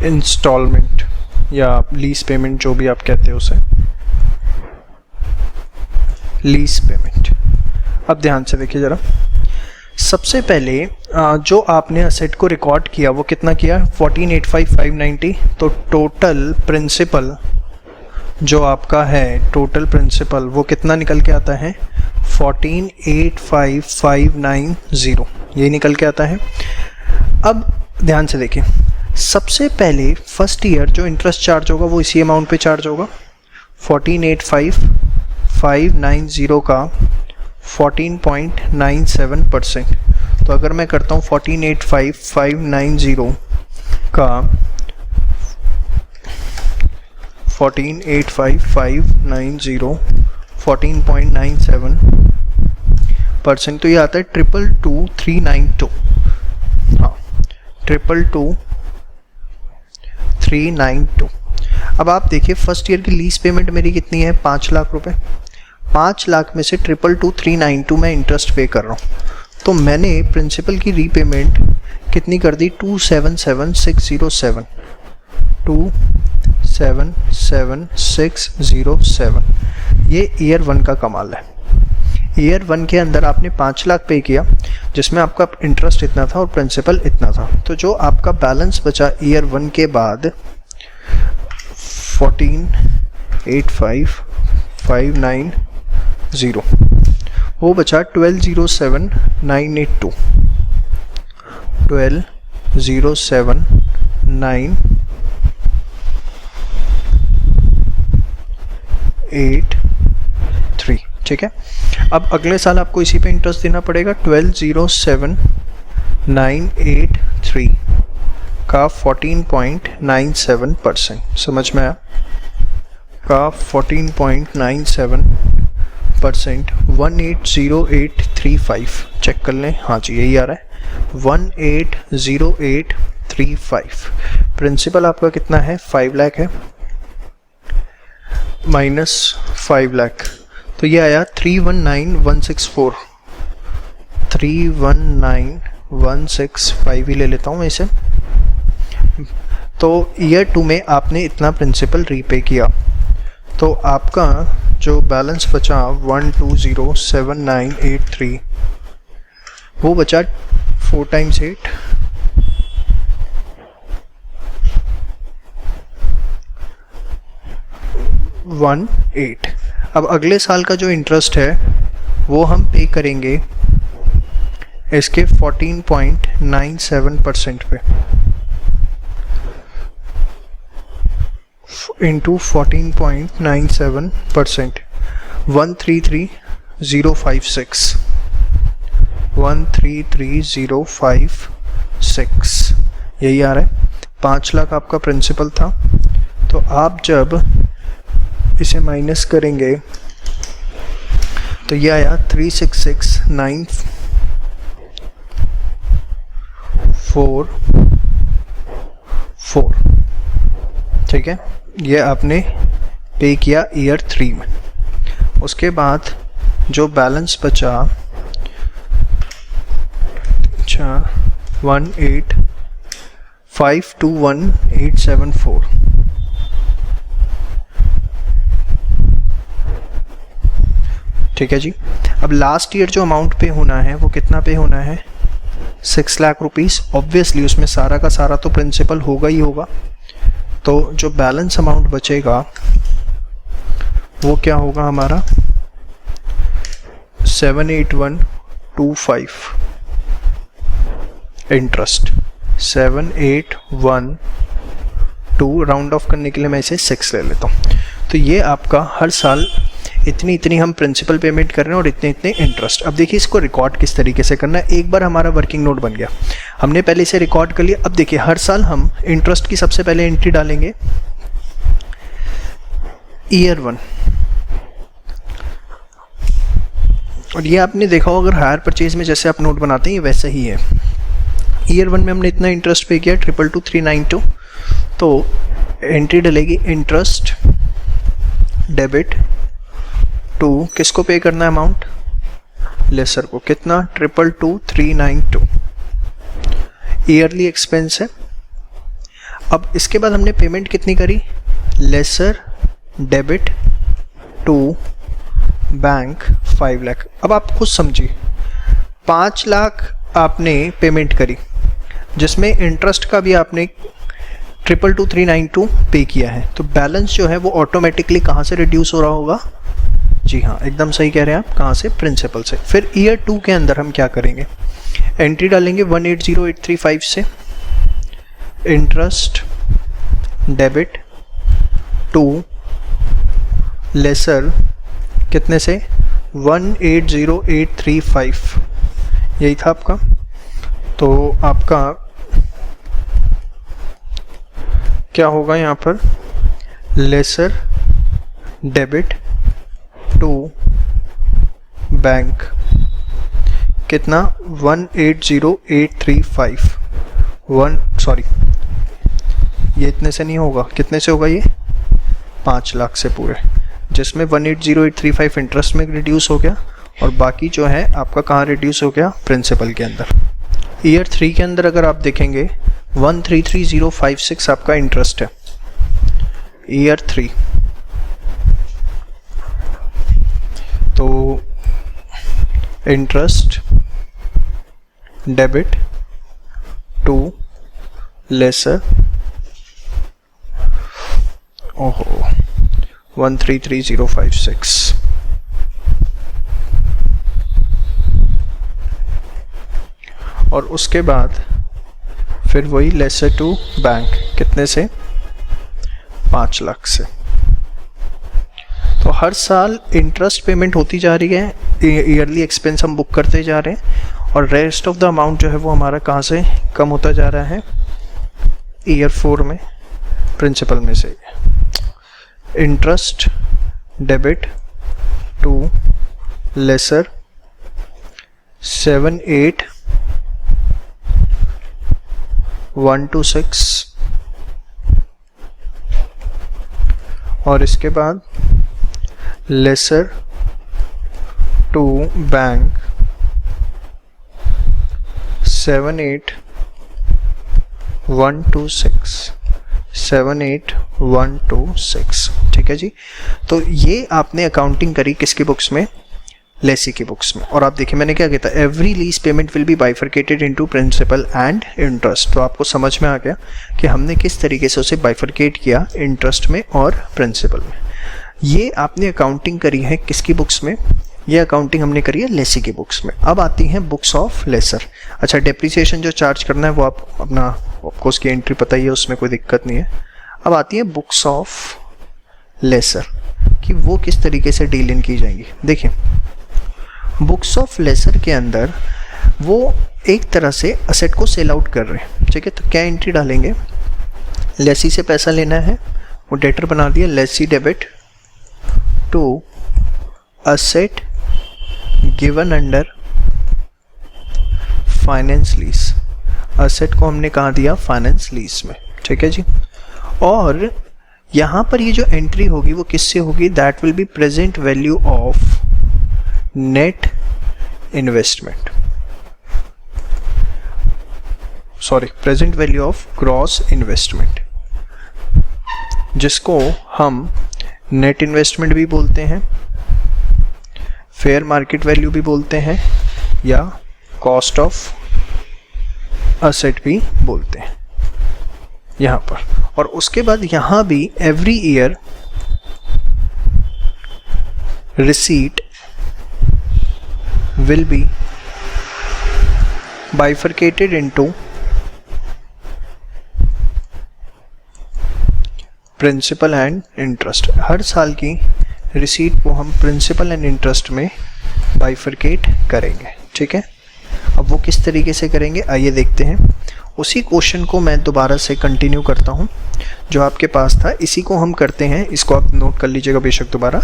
इंस्टॉलमेंट या लीज पेमेंट, जो भी आप कहते हो उसे, लीज पेमेंट। अब ध्यान से देखिए ज़रा, सबसे पहले जो आपने असेट को रिकॉर्ड किया वो कितना किया, 14,85,590। तो टोटल प्रिंसिपल जो आपका है, टोटल प्रिंसिपल वो कितना निकल के आता है, 14,85,590, ये निकल के आता है। अब ध्यान से देखिए, सबसे पहले फर्स्ट ईयर जो इंटरेस्ट चार्ज होगा वो इसी अमाउंट पे चार्ज होगा, 14,85,590 का 14.97%। तो अगर मैं करता हूँ 14,85,590 का 14,85,590 14.97%, तो ये आता है 222,392। हाँ, 222,392। अब आप देखिए फर्स्ट ईयर की लीज पेमेंट मेरी कितनी है, 5 लाख रुपए। 5 लाख में से 222,392 मैं इंटरेस्ट पे कर रहा हूँ, तो मैंने प्रिंसिपल की रीपेमेंट कितनी कर दी, 277,607, 277,607। ये ईयर 1 का कमाल है। ईयर 1 के अंदर आपने 5 लाख पे किया, जिसमें आपका इंटरेस्ट इतना था और प्रिंसिपल इतना था। तो जो आपका बैलेंस बचा ईयर 1 के बाद 14,85,590, वो बचा 12,07,982, 12,07,983। ठीक है, अब अगले साल आपको इसी पे इंटरेस्ट देना पड़ेगा, 12,07,983 का 14.97%। समझ में आया, का 14.97%, 180835। चेक कर लें, हाँ जी यही आ रहा है, 180835। प्रिंसिपल आपका कितना है, 5 लाख है, माइनस 5 लाख, तो ये आया 319,164, 319,165 ही ले लेता हूँ मैं इसे। तो ईयर 2 में आपने इतना प्रिंसिपल रीपे किया, तो आपका जो बैलेंस बचा 120,7983, वो बचा 4 × 8 18। अब अगले साल का जो इंटरेस्ट है वो हम पे करेंगे इसके 14.97% पे, इंटू 14.97%, 133,056, 133,056 यही आ रहा है। 5 लाख आपका प्रिंसिपल था, तो आप जब इसे माइनस करेंगे तो ये आया 36,944। ठीक है, ये आपने पे किया ईयर 3 में। उसके बाद जो बैलेंस बचा 18521,874। ठीक है जी, अब लास्ट ईयर जो अमाउंट पे होना है वो कितना पे होना है, 6 लाख रुपीस। ऑब्वियसली उसमें सारा का सारा तो प्रिंसिपल होगा ही होगा, तो जो बैलेंस अमाउंट बचेगा वो क्या होगा हमारा, 78125 इंटरेस्ट, 781.2, राउंड ऑफ करने के लिए मैं इसे 6 ले लेता हूँ। तो ये आपका हर साल इतनी इतनी हम प्रिंसिपल पेमेंट कर रहे हैं और इतने इतने इंटरेस्ट। अब देखिए इसको रिकॉर्ड किस तरीके से करना है। एक बार हमारा वर्किंग नोट बन गया, हमने पहले इसे रिकॉर्ड कर लिया। अब देखिए हर साल हम इंटरेस्ट की सबसे पहले एंट्री डालेंगे ईयर 1, और ये आपने देखा हो अगर हायर परचेज में जैसे आप नोट बनाते हैं ये वैसा ही है। ईयर 1 में हमने इतना इंटरेस्ट पे किया 222,392, तो एंट्री डलेगी इंटरेस्ट डेबिट टू, किसको पे करना है अमाउंट, लेसर को, कितना 222,392। ईयरली एक्सपेंस है। अब इसके बाद हमने पेमेंट कितनी करी, lessor debit to bank 5 lakh. अब आप खुद समझिए, 5 लाख आपने पेमेंट करी, जिसमें इंटरेस्ट का भी आपने 222392 पे किया है, तो बैलेंस जो है वो ऑटोमेटिकली कहाँ से रिड्यूस हो रहा होगा, जी हाँ एकदम सही कह रहे हैं आप, कहाँ से, प्रिंसिपल से। फिर ईयर 2 के अंदर हम क्या करेंगे, एंट्री डालेंगे 180835 से, इंटरेस्ट डेबिट टू लेसर कितने से, 180835, यही था आपका। तो आपका क्या होगा यहाँ पर, लेसर डेबिट टू बैंक कितना, 180835, सॉरी ये इतने से नहीं होगा, कितने से होगा ये, 5 लाख से पूरे, जिसमें 180835 इंटरेस्ट में रिड्यूस हो गया और बाकी जो है आपका कहाँ रिड्यूस हो गया, प्रिंसिपल के अंदर। ईयर 3 के अंदर अगर आप देखेंगे 133056 आपका इंटरेस्ट है, ईयर 3। तो इंटरेस्ट डेबिट टू लेसर 133056, और उसके बाद फिर वही लेसर टू बैंक कितने से, 5 लाख से। तो हर साल इंटरेस्ट पेमेंट होती जा रही है, ईयरली एक्सपेंस हम बुक करते जा रहे हैं, और रेस्ट ऑफ द अमाउंट जो है वो हमारा कहाँ से कम होता जा रहा है, ईयर 4 में प्रिंसिपल में से। इंटरेस्ट डेबिट टू लेसर 78126, और इसके बाद लेसर टू बैंक 78126, ठीक है जी। तो ये आपने अकाउंटिंग करी किसकी बुक्स में, लेसी की बुक्स में। और आप देखिए मैंने क्या किया था, every lease payment will be bifurcated into principal and interest. तो आपको समझ में आ गया कि हमने किस तरीके से उसे बाइफरकेट किया, इंटरेस्ट में और प्रिंसिपल में। ये आपने अकाउंटिंग करी है किसकी बुक्स में, ये अकाउंटिंग हमने करी है लेसी की बुक्स में। अब आती हैं बुक्स ऑफ लेसर। अच्छा, डेप्रिसिएशन जो चार्ज करना है वो आप अपना, आपको उसकी एंट्री पता ही है, उसमें कोई दिक्कत नहीं है। अब आती है बुक्स ऑफ लेसर कि वो किस तरीके से डील इन की जाएंगी। देखिए बुक्स ऑफ लेसर के अंदर वो एक तरह से असेट को सेल आउट कर रहे हैं, ठीक है। तो क्या एंट्री डालेंगे, लेसी से पैसा लेना है, वो डेटर बना दिया, lessee debit to asset given under finance lease. Asset को हमने कहाँ दिया, फाइनेंस लीज में, ठीक है जी। और यहाँ पर ये जो एंट्री होगी वो किससे होगी, that will be present value of net investment, sorry present value of gross investment, जिसको हम नेट इन्वेस्टमेंट भी बोलते हैं, फेयर मार्केट वैल्यू भी बोलते हैं, या कॉस्ट ऑफ असेट भी बोलते हैं यहाँ पर। और उसके बाद यहाँ भी every year receipt will be bifurcated into principal and interest. हर साल की रिसीट को हम प्रिंसिपल एंड इंटरेस्ट में बाइफरकेट करेंगे, ठीक है। अब वो किस तरीके से करेंगे आइए देखते हैं। उसी क्वेश्चन को मैं दोबारा से कंटिन्यू करता हूँ जो आपके पास था, इसी को हम करते हैं, इसको आप नोट कर लीजिएगा बेशक दोबारा।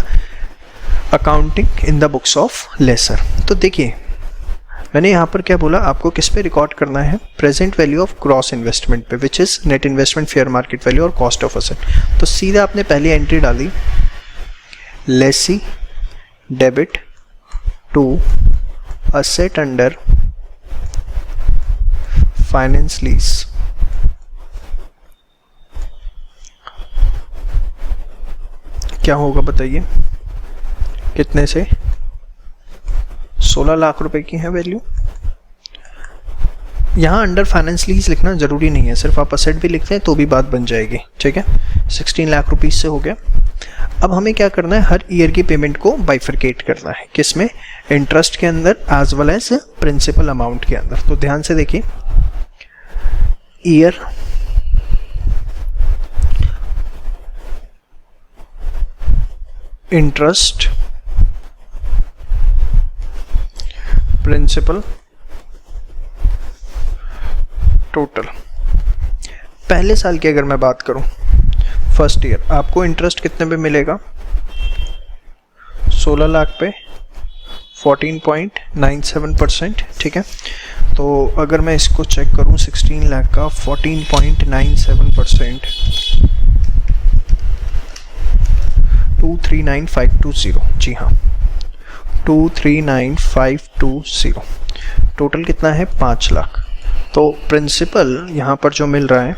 Accounting in the books of lessor. तो देखिए मैंने यहाँ पर क्या बोला, आपको किस पे रिकॉर्ड करना है, present value of gross investment पे, which is net investment, fair market value और कॉस्ट ऑफ असेट। तो सीधा आपने पहली एंट्री डाली, lessee debit to asset under finance lease क्या होगा बताइए, कितने से? 16 लाख रुपए की है वैल्यू। यहाँ अंडर फाइनेंस लीज लिखना जरूरी नहीं है, सिर्फ आप असेट भी लिखते हैं तो भी बात बन जाएगी, ठीक है। 16 लाख रुपीज से हो गया। अब हमें क्या करना है, हर ईयर की पेमेंट को बाइफरकेट करना है, किसमें? इंटरेस्ट के अंदर as well as principal amount के अंदर। तो ध्यान से देखिए, ईयर इंटरेस्ट प्रिंसिपल टोटल। पहले साल की अगर मैं बात करूं, फर्स्ट ईयर, आपको इंटरेस्ट कितने पे मिलेगा? 16 लाख पे 14.97%, ठीक है। तो अगर मैं इसको चेक करूं, 16 लाख का 14.97%, 239520, जी हाँ 239520। टोटल कितना है? 5 लाख। तो प्रिंसिपल यहाँ पर जो मिल रहा है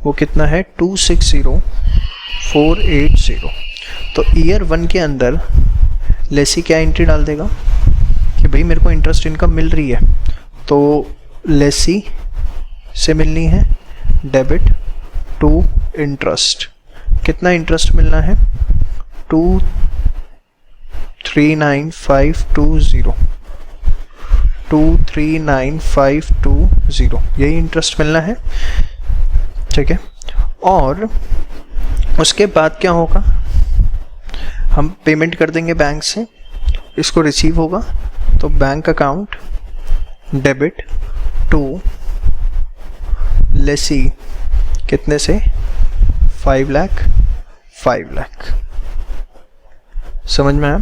वो कितना है? 260480। तो ईयर 1 के अंदर लेसी क्या एंट्री डाल देगा कि भाई मेरे को इंटरेस्ट इनकम मिल रही है, तो लेसी से मिलनी है डेबिट टू इंटरेस्ट। कितना इंटरेस्ट मिलना है? 239520, 239520, यही इंटरेस्ट मिलना है, ठीक है। और उसके बाद क्या होगा, हम पेमेंट कर देंगे बैंक से, इसको रिसीव होगा तो bank account debit to lessee, कितने से? 5 लाख, 5 लाख। समझ में आया?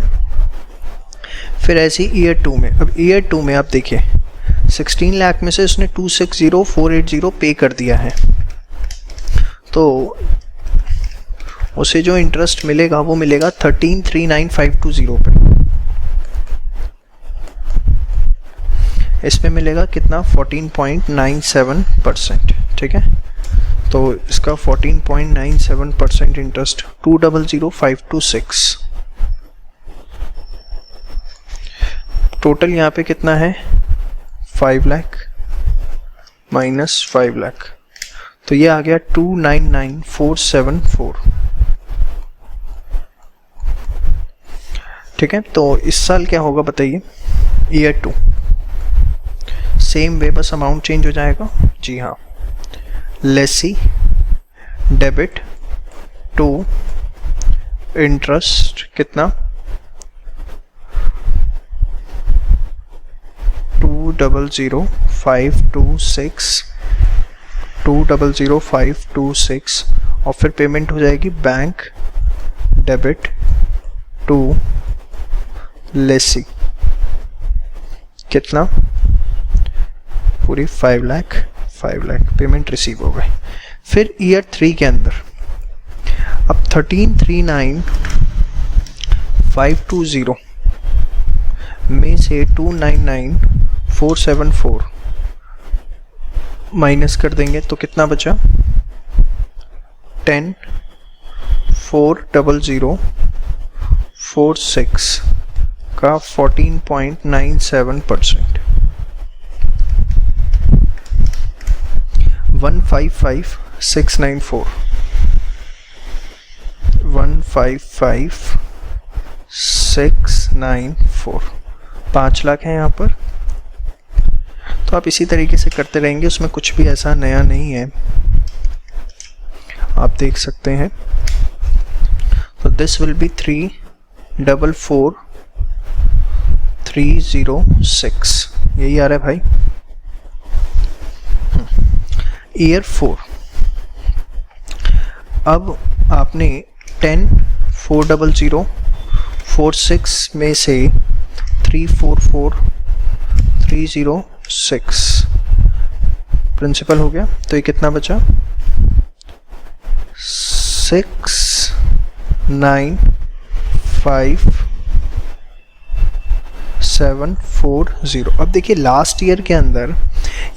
फिर ऐसे ही ईयर 2 में, अब ईयर 2 में आप देखिए 16 लाख में से उसने 260480 पे कर दिया है, तो उसे जो इंटरेस्ट मिलेगा वो मिलेगा 1339,520 पे। इसमें मिलेगा कितना? 14.97%, ठीक है। तो इसका 14.97% इंटरेस्ट 200,526। टोटल यहाँ पे कितना है? 5 लाख माइनस 5 लाख, तो ये आ गया 299,474, ठीक है। तो इस साल क्या होगा बताइए, ईयर 2, सेम वे, बस अमाउंट चेंज हो जाएगा, जी हाँ। लेसी डेबिट टू इंटरेस्ट कितना? 200,526, 200,526, और फिर पेमेंट हो जाएगी बैंक डेबिट टू लेसी, कितना? पूरी 5 लाख, 5 लाख पेमेंट रिसीव हो गई। फिर ईयर 3 के अंदर अब 1339,520 में से 299,474 माइनस कर देंगे तो कितना बचा? 10,400,46 का 14.97%, 155,694, 155,694, 5 लाख है यहाँ पर। तो आप इसी तरीके से करते रहेंगे, उसमें कुछ भी ऐसा नया नहीं है, आप देख सकते हैं। तो दिस विल बी 344,306, यही आ रहा है भाई। ईयर 4, अब आपने 10,400,46 में से 344,306 प्रिंसिपल हो गया, तो ये कितना बचा? 695,740। अब देखिए लास्ट ईयर के अंदर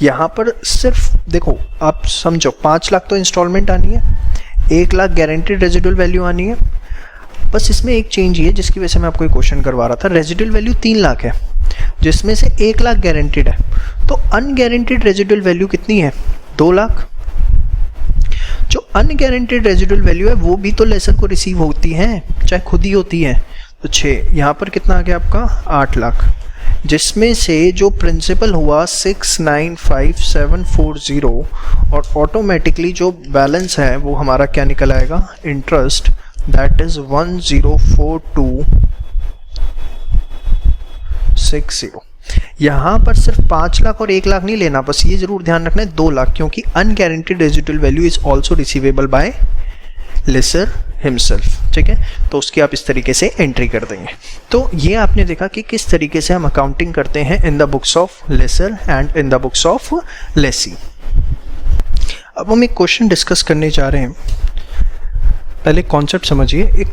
यहाँ पर सिर्फ देखो, आप समझो 5 लाख तो इंस्टॉलमेंट आनी है, 1 लाख गारंटीड रेजिडुअल वैल्यू आनी है। बस इसमें एक चेंज ये है जिसकी वजह से मैं आपको एक क्वेश्चन करवा रहा था। रेजिडुअल वैल्यू 3 लाख है जिसमें से 1 लाख गारंटीड है, तो अनगारंटीड रेजिडुअल वैल्यू कितनी है? 2 लाख। जो अनगारंटीड रेजिडुअल वैल्यू है वो भी तो लेसर को रिसीव होती है, चाहे खुद ही होती है। तो 6, यहाँ पर कितना आ गया आपका? 8 लाख, जिसमें से जो प्रिंसिपल हुआ 695740 और ऑटोमेटिकली जो बैलेंस है वो हमारा क्या निकल आएगा? Interest, that is 104260। यहाँ पर सिर्फ 5 लाख और 1 लाख नहीं लेना, बस ये जरूर ध्यान रखना है 2 लाख, क्योंकि unguaranteed residual value is also receivable by lessor himself. ठीक है, तो उसकी आप इस तरीके से एंट्री कर देंगे। तो ये आपने देखा कि किस तरीके से हम अकाउंटिंग करते हैं in the books of lessor and in the books of lessee. अब हम एक क्वेश्चन डिस्कस करने जा रहे हैं। पहले कॉन्सेप्ट समझिए। एक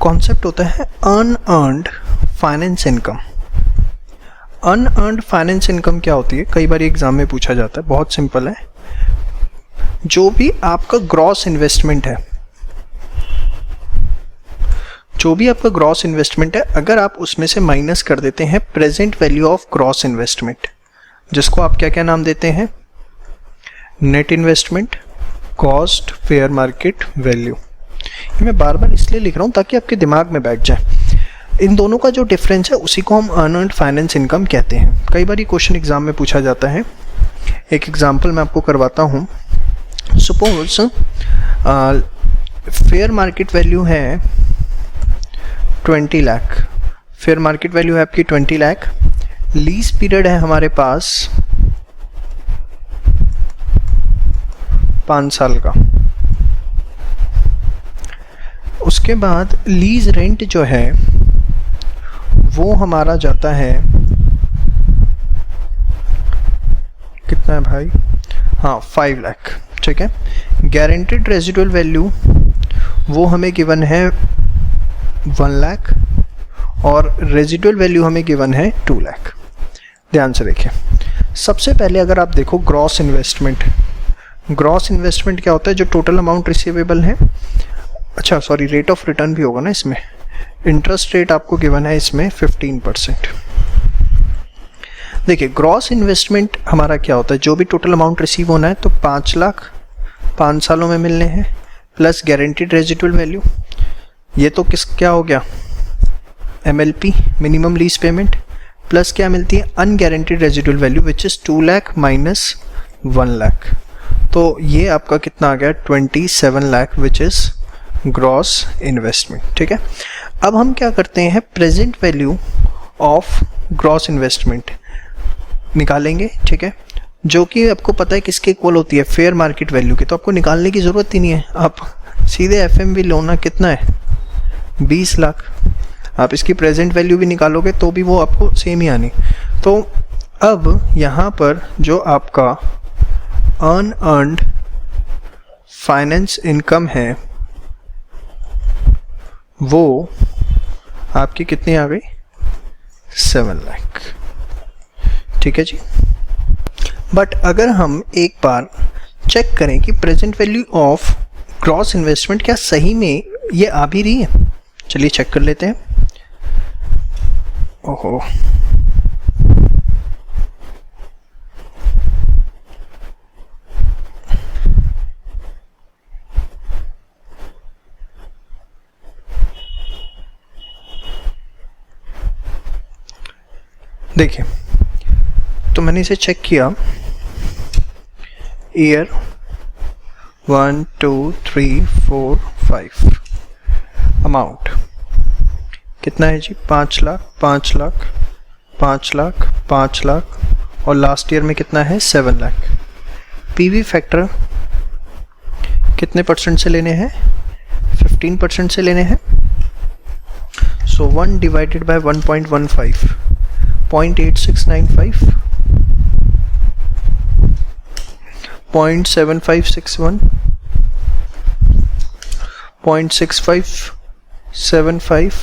कॉन्सेप्ट होता है unearned finance income. Unearned finance income क्या होती है? कई बार एग्जाम में पूछा जाता है। बहुत सिंपल है, जो भी आपका ग्रॉस इन्वेस्टमेंट है, जो भी आपका ग्रॉस इन्वेस्टमेंट है, अगर आप उसमें से माइनस कर देते हैं present value of gross investment, जिसको आप क्या क्या नाम देते हैं? Net investment, cost, fair market value. ये मैं बार बार इसलिए लिख रहा हूँ ताकि आपके दिमाग में बैठ जाए। इन दोनों का जो डिफरेंस है उसी को हम अनअर्न्ड फाइनेंस इनकम कहते हैं। कई बार ये क्वेश्चन एग्जाम में पूछा जाता है। एक एग्जांपल मैं आपको करवाता हूँ। सपोज फेयर मार्केट वैल्यू है 20 लाख। फेयर मार्केट वैल्यू है आपकी 20 लाख। लीज पीरियड है हमारे पास 5 साल का। उसके बाद लीज रेंट जो है वो हमारा जाता है, कितना है भाई? हाँ, 5 लाख। ठीक है। गारंटीड रेजिडुअल वैल्यू वो हमें गिवन है 1 लाख और रेजिडुअल वैल्यू हमें गिवन है 2 लाख। ध्यान से देखिए। सबसे पहले अगर आप देखो ग्रॉस इन्वेस्टमेंट, ग्रॉस इन्वेस्टमेंट क्या होता है? जो टोटल अमाउंट रिसीवेबल है, अच्छा सॉरी, रेट ऑफ रिटर्न भी होगा ना इसमें। इंटरेस्ट रेट आपको गिवन है इसमें 15%। देखिए ग्रॉस इन्वेस्टमेंट हमारा क्या होता है? जो भी टोटल अमाउंट रिसीव होना है तो 5 लाख 5 सालों में मिलने हैं, प्लस गारंटीड रेजिडुअल वैल्यू। ये तो क्या हो गया? MLP, minimum lease payment, plus क्या मिलती है? Unguaranteed residual value which is 2 lakh minus 1 lakh. तो ये आपका कितना आ गया? 27 lakh which is gross investment. ठीक है। अब हम क्या करते हैं? Present value of gross investment निकालेंगे। ठीक है, जो कि आपको पता है किसके इक्वल होती है? फेयर मार्केट वैल्यू की। तो आपको निकालने की ज़रूरत ही नहीं है, आप सीधे FMV लोना कितना है? 20 लाख। आप इसकी प्रेजेंट वैल्यू भी निकालोगे तो भी वो आपको सेम ही आनी। तो अब यहाँ पर जो आपका अनअर्न्ड फाइनेंस इनकम है वो आपकी कितनी आ गई? 7 लाख। ठीक है जी। बट अगर हम एक बार चेक करें कि present value of gross investment क्या सही में ये आ भी रही है, चलिए चेक कर लेते हैं। ओहो, देखिए तो मैंने इसे चेक किया। ईयर 1 2 3 4 5, अमाउंट कितना है जी? 5 लाख 5 लाख 5 लाख 5 लाख और लास्ट ईयर में कितना है? 7 लाख। PV फैक्टर कितने % से लेने हैं? 15% से लेने हैं। सो 1 डिवाइडेड बाय 1.15, 0.8695, 0.7561, 0.6575,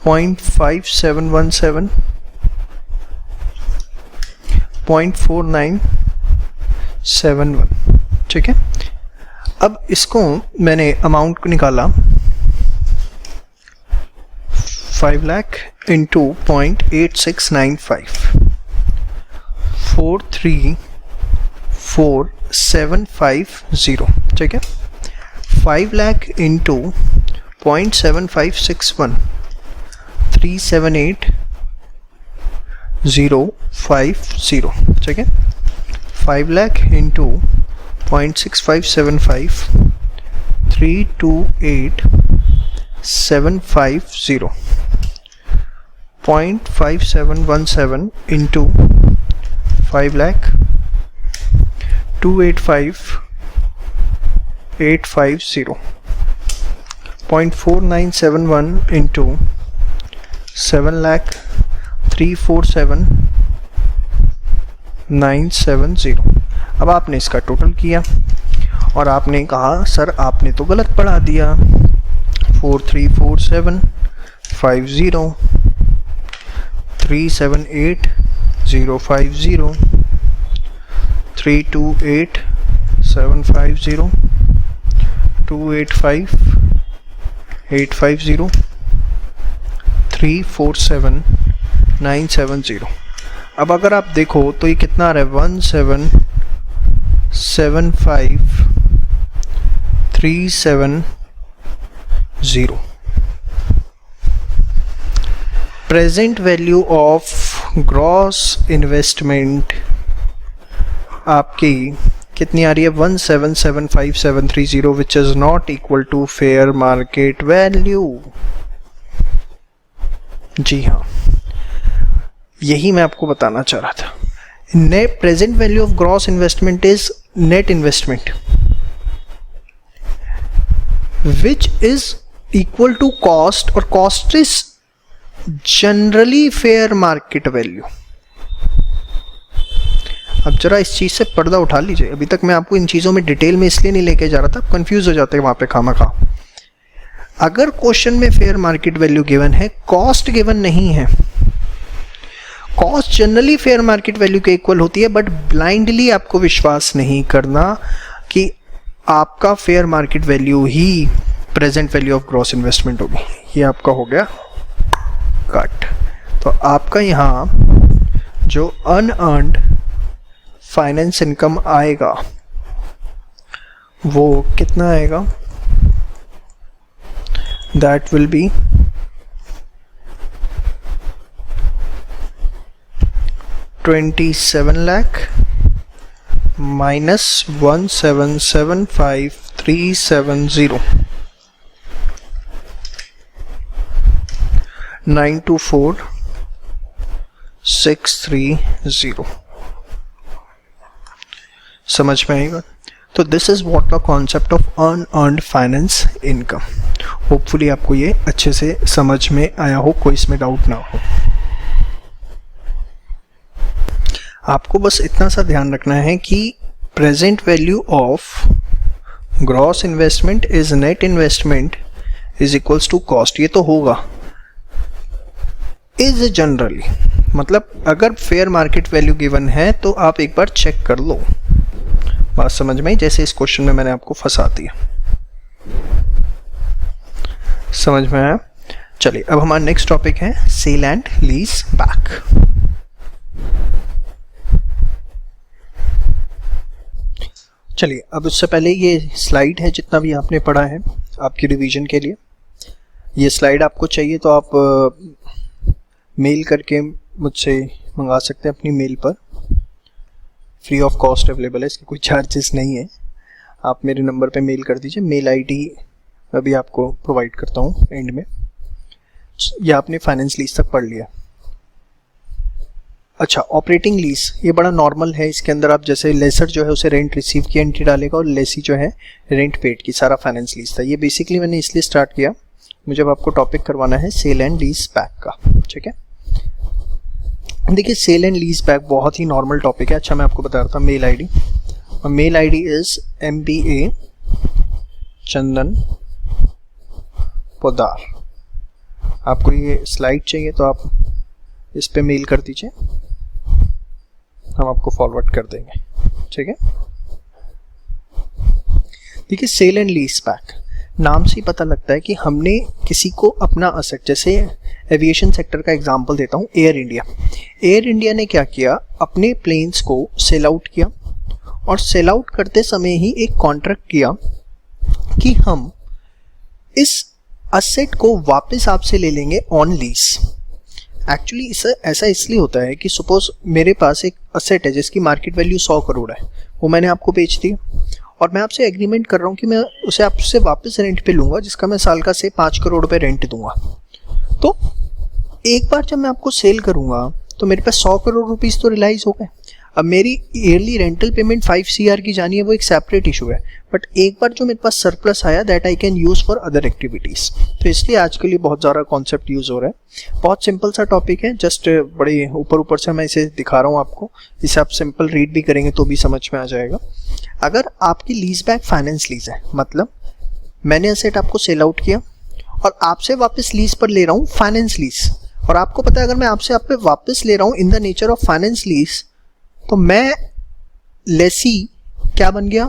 0.5717, 0.4971, ठीक है। अब इसको मैंने अमाउंट को निकाला 5 लाख इंटू 0.8695, 434,750, ठीक है। 5 लाख इंटू 0.7561, 378,050, ठीक है। 5 lakh into 0.6575, 328,750, 0.5717 into 5 lakh 285,850, 0.4971 into 7 lakh 347,970। अब आपने इसका टोटल किया और आपने कहा सर आपने तो गलत पढ़ा दिया, 434750, 378050, 328,750, 285,850, 347,970। अब अगर आप देखो तो ये कितना आ रहा है, 1775,370। Present value of gross investment आपकी कितनी आ रही है, 1775,730, which is not equal to fair market value. जी हाँ, यही मैं आपको बताना चाह रहा था। Net present value of gross investment is net investment which is equal to cost, और cost is generally fair market value. अब जरा इस चीज से पर्दा उठा लीजिए। अभी तक मैं आपको इन चीजों में डिटेल में इसलिए नहीं लेके जा रहा था, कंफ्यूज हो जाते हैं वहां पे खामखा। अगर क्वेश्चन में फेयर मार्केट वैल्यू गिवन है, कॉस्ट गिवन नहीं है, cost generally fair market value के इक्वल होती है, बट ब्लाइंडली आपको विश्वास नहीं करना कि आपका fair market value he present value of gross investment होगी। ये आपका हो गया कट। तो आपका यहाँ जो अनअर्न्ड फाइनेंस इनकम आएगा वो कितना आएगा, that will be 27 lakh minus 1775370, 924630। समझ में आएगा? तो this is what the concept of unearned finance income. Hopefully आपको ये अच्छे से समझ में आया हो, कोई इसमें डाउट ना हो। आपको बस इतना सा ध्यान रखना है कि present value of gross investment is net investment is equals to cost. ये तो होगा इज जनरली, मतलब अगर फेयर मार्केट वैल्यू गिवन है तो आप एक बार चेक कर लो। बात समझ में आई? जैसे इस क्वेश्चन में मैंने आपको फंसा दिया। समझ में आया? चलिए अब हमारा नेक्स्ट टॉपिक है सेल एंड लीज बैक। चलिए अब उससे पहले ये स्लाइड है, जितना भी आपने पढ़ा है आपकी रिवीजन के लिए, ये स्लाइड आपको चाहिए तो आप मेल करके मुझसे मंगा सकते हैं अपनी मेल पर, फ्री ऑफ कॉस्ट अवेलेबल है, इसके कोई चार्जेस नहीं है। आप मेरे नंबर पे मेल कर दीजिए, मेल आईडी मैं भी आपको प्रोवाइड करता हूँ एंड में। ये आपने फाइनेंस लीज तक पढ़ लिया। अच्छा, ऑपरेटिंग लीज ये बड़ा नॉर्मल है। इसके अंदर आप जैसे लेसर जो है उसे रेंट रिसीव की एंट्री डालेगा और लेसी जो है रेंट पेड की, सारा फाइनेंस लीज था। ये बेसिकली मैंने इसलिए स्टार्ट किया, मुझे अब आपको टॉपिक करवाना है सेल एंड लीज बैक का। ठीक है, देखिए सेल एंड लीज बैक बहुत ही नॉर्मल टॉपिक है। अच्छा, मैं आपको बता रहा था मेल आईडी, और मेल आईडी इज MBA चंदन पोदार। आपको ये स्लाइड चाहिए तो आप इस पे मेल कर दीजिए। हम आपको फॉरवर्ड कर देंगे, ठीक है। देखिए सेल एंड लीज बैक, नाम से ही पता लगता है कि हमने किसी को अपना असेट, जैसे एविएशन सेक्टर का एग्जांपल देता हूँ, एयर इंडिया। एयर इंडिया ने क्या किया, अपने प्लेन्स को सेल आउट किया और सेल आउट करते समय ही एक कॉन्ट्रैक्ट किया कि हम इस असेट को वापस आपसे ले लेंगे ऑन लीज। एक्चुअली ऐसा इसलिए होता है कि सपोज मेरे पास एक असेट है जिसकी मार्केट वैल्यू 100 करोड़ है, वो मैंने आपको बेच दी और मैं आपसे एग्रीमेंट कर रहा हूँ कि मैं उसे आपसे वापस रेंट पे लूँगा, जिसका मैं साल का से 5 करोड़ रुपए रेंट दूंगा। तो एक बार जब मैं आपको सेल करूँगा तो मेरे पास 100 करोड़ रुपीज़ तो रियलाइज हो गए। अब मेरी ईयरली रेंटल पेमेंट 5 CR की जानी है, वो एक सेपरेट इशू है, बट एक बार जो मेरे पास सरप्लस आया that I can use for other activities. तो इसलिए आजकल ये बहुत ज़्यादा कॉन्सेप्ट यूज़ हो रहा है। बहुत सिंपल सा टॉपिक है, जस्ट बड़े ऊपर से मैं इसे दिखा रहा हूँ आपको, इसे आप सिंपल रीड भी करेंगे तो भी समझ में आ जाएगा। अगर आपकी लीज बैक फाइनेंस लीज है, मतलब मैंने असेट आपको सेल आउट किया और आपसे वापस लीज पर ले रहा हूँ फाइनेंस लीज, और आपको पता है अगर मैं आपसे आप पे वापस ले रहा हूँ in the nature of finance lease, तो मैं लेसी क्या बन गया,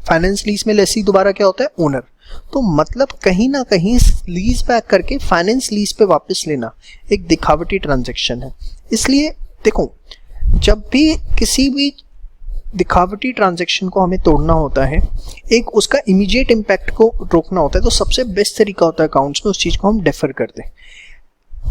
फाइनेंस लीज में लेसी दोबारा क्या होता है, ओनर। तो मतलब कहीं ना कहीं लीज बैक करके फाइनेंस लीज पे वापस लेना एक दिखावटी ट्रांजैक्शन है। इसलिए देखो, जब भी किसी भी दिखावटी ट्रांजैक्शन को हमें तोड़ना होता है, एक उसका इमीडिएट इम्पैक्ट को रोकना होता है, तो सबसे बेस्ट तरीका होता है अकाउंट्स में उस चीज को हम डेफर कर दें।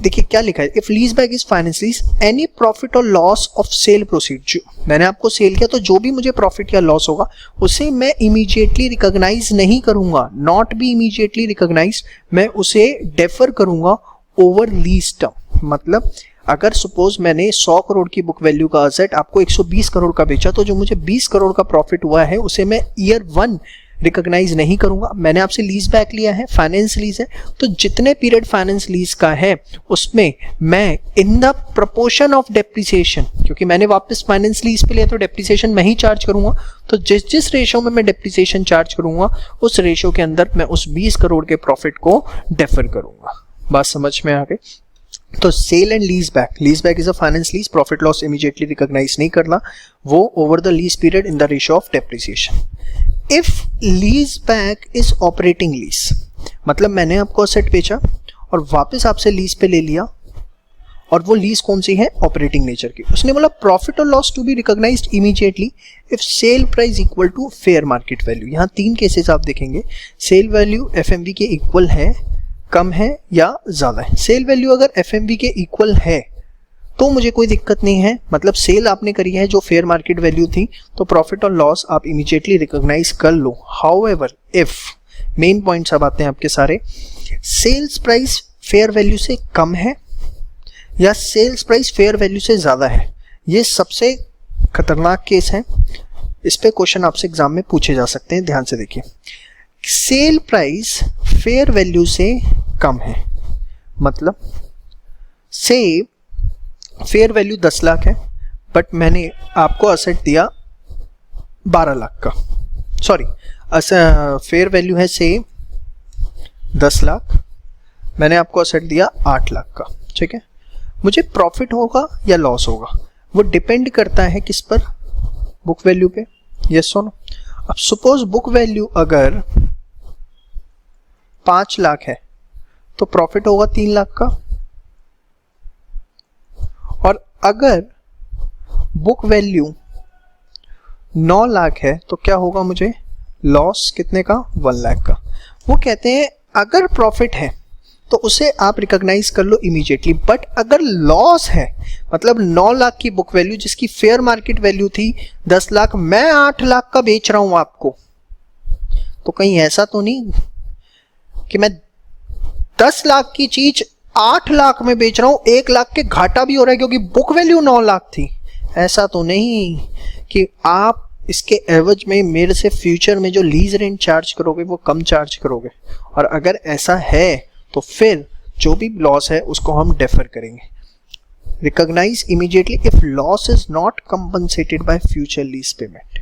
देखिए क्या लिखा है, if lease back is finance lease any profit और लॉस ऑफ सेल प्रोसीड, जो मैंने आपको सेल किया तो जो भी मुझे प्रॉफिट या लॉस होगा उसे मैं इमीडिएटली रिकॉग्नाइज नहीं करूंगा, नॉट बी इमीडिएटली रिकॉग्नाइज, मैं उसे डेफर करूंगा ओवर लीज टर्म। मतलब अगर सपोज मैंने 100 करोड़ की बुक वैल्यू का असेट आपको 120 करोड़ का बेचा, तो जो मुझे 20 करोड़ का प्रॉफिट हुआ है उसे मैं ईयर 1 रिकॉग्नाइज नहीं करूंगा। मैंने आपसे लीज बैक लिया है, फाइनेंस लीज है, तो जितने पीरियड फाइनेंस लीज का है उसमें मैं in the proportion of depreciation, क्योंकि मैंने वापस फाइनेंस लीज पे लिया तो डेप्रिसिएशन मैं ही चार्ज करूंगा, तो जिस रेशो में मैं डेप्रिसिएशन चार्ज करूंगा उस रेशो के अंदर मैं उस 20 करोड़ के प्रॉफिट को डेफर करूंगा। बात समझ में आ गई? तो sale and lease back is a finance lease, profit loss immediately recognise नहीं करना, वो over the lease period in the ratio of depreciation. If lease back is operating lease, मतलब मैंने आपको असेट बेचा और वापस आपसे लीज पे ले लिया, और वो लीज कौन सी है, ऑपरेटिंग नेचर की। उसने बोला प्रॉफिट और loss to be recognised immediately if sale price equal to fair market value. यहाँ 3 केसेस आप देखेंगे, सेल वैल्यू एफएमवी के इक्वल है, कम है या ज्यादा है। सेल वैल्यू अगर एफएमवी के इक्वल है तो मुझे कोई दिक्कत नहीं है, मतलब सेल आपने करी है जो फेयर मार्केट वैल्यू थी, तो प्रॉफिट और लॉस आप इमीडिएटली रिकॉग्नाइज कर लो। हाउएवर इफ, मेन पॉइंट्स अब आते हैं आपके सारे, सेल्स प्राइस फेयर वैल्यू से कम है या सेल्स प्राइस फेयर वैल्यू से ज्यादा है, ये सबसे खतरनाक केस है। इस पे क्वेश्चन आपसे एग्जाम में पूछे जा सकते हैं, ध्यान से देखिए। सेल प्राइस फेयर वैल्यू से कम है, मतलब से फेयर वैल्यू 10 लाख है बट मैंने आपको असेट दिया 12 लाख का, सॉरी फेयर वैल्यू है से 10 लाख, मैंने आपको असेट दिया 8 लाख का, ठीक है। मुझे प्रॉफिट होगा या लॉस होगा वो डिपेंड करता है किस पर, बुक वैल्यू पे, यस और नो। अब सपोज बुक वैल्यू अगर 5 लाख है तो प्रॉफिट होगा 3 लाख का, और अगर बुक वैल्यू 9 लाख है तो क्या होगा, मुझे लॉस कितने का, 1 लाख का। वो कहते हैं अगर प्रॉफिट है तो उसे आप रिकॉग्नाइज कर लो इमीडिएटली, बट अगर लॉस है, मतलब 9 लाख की बुक वैल्यू जिसकी फेयर मार्केट वैल्यू थी 10 लाख, मैं 8 लाख का बेच रहा हूं आपको, तो कहीं ऐसा तो नहीं कि मैं 10 लाख की चीज 8 लाख में बेच रहा हूं, 1 लाख के घाटा भी हो रहा है क्योंकि बुक वैल्यू 9 लाख थी। ऐसा तो नहीं कि आप इसके एवज में मेरे से फ्यूचर में जो लीज रेंट चार्ज करोगे वो कम चार्ज करोगे, और अगर ऐसा है तो फिर जो भी लॉस है उसको हम डेफर करेंगे। Recognise immediately if loss is not compensated by future lease payment.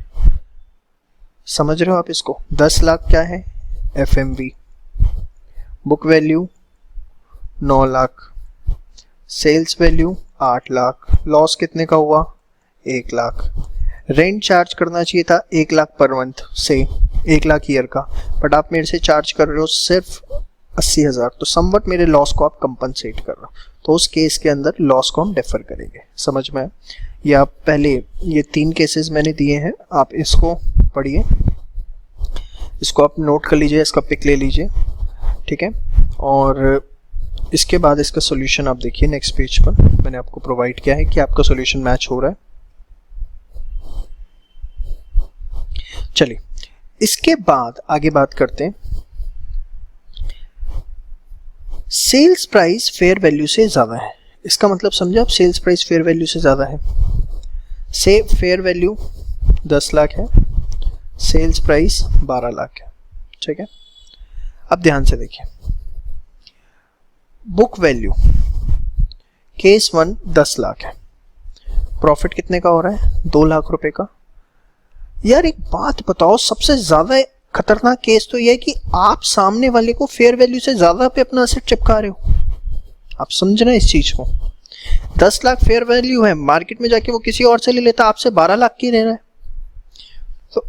समझ रहे हो आप इसको? 10 लाख क्या है, FMV, book value 9 lakh, sales value 8 lakh, loss कितने का हुआ, 1 लाख। रेंट चार्ज करना चाहिए था 1 लाख पर मंथ से 1 लाख ईयर का, बट आप मेरे से चार्ज कर रहे हो सिर्फ 80,000, तो समवट मेरे लॉस को आप कंपनसेट कर रहे हो, तो उस केस के अंदर लॉस को हम डेफर करेंगे। समझ में? ये आप पहले ये 3 केसेस मैंने दिए हैं, आप इसको पढ़िए, इसको आप नोट कर लीजिए, इसका पिक ले लीजिए, ठीक है। और इसके बाद इसका सॉल्यूशन आप देखिए नेक्स्ट पेज पर मैंने आपको प्रोवाइड किया है कि आपका सॉल्यूशन मैच हो रहा है। चलिए इसके बाद आगे बात करते हैं, सेल्स प्राइस फेयर वैल्यू से ज्यादा है। इसका मतलब समझे आप, सेल्स प्राइस फेयर वैल्यू से ज्यादा है। से फेयर वैल्यू 10 लाख है, सेल्स प्राइस 12 लाख है, ठीक है। अब ध्यान से देखिए, बुक वैल्यू केस 1 10 लाख है, प्रॉफिट कितने का हो रहा है? 2 लाख रुपए का। यार एक बात बताओ, सबसे ज्यादा खतरनाक केस तो यह है कि आप सामने वाले को फेयर वैल्यू से ज्यादा पे अपना एसेट चिपका रहे हो। आप समझना इस चीज को, 10 लाख फेयर वैल्यू है, मार्केट में जाके वो किसी और से ले लेता, आपसे 12 लाख की ले रहा है। तो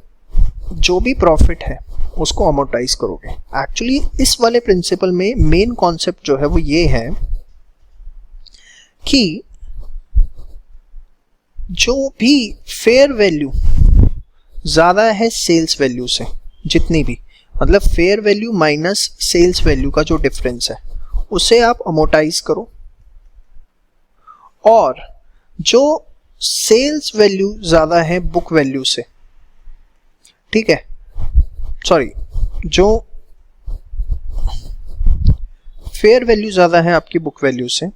जो भी प्रॉफिट है उसको अमोर्टाइज करोगे। एक्चुअली इस वाले प्रिंसिपल में मेन कॉन्सेप्ट जो है वो ये है कि जो भी फेयर वैल्यू ज्यादा है सेल्स वैल्यू से, जितनी भी, मतलब fair value minus sales value का जो डिफरेंस है उसे आप अमोर्टाइज करो, और जो सेल्स वैल्यू ज्यादा है बुक वैल्यू से, ठीक है, सॉरी, जो फेयर वैल्यू ज्यादा है आपकी बुक वैल्यू से,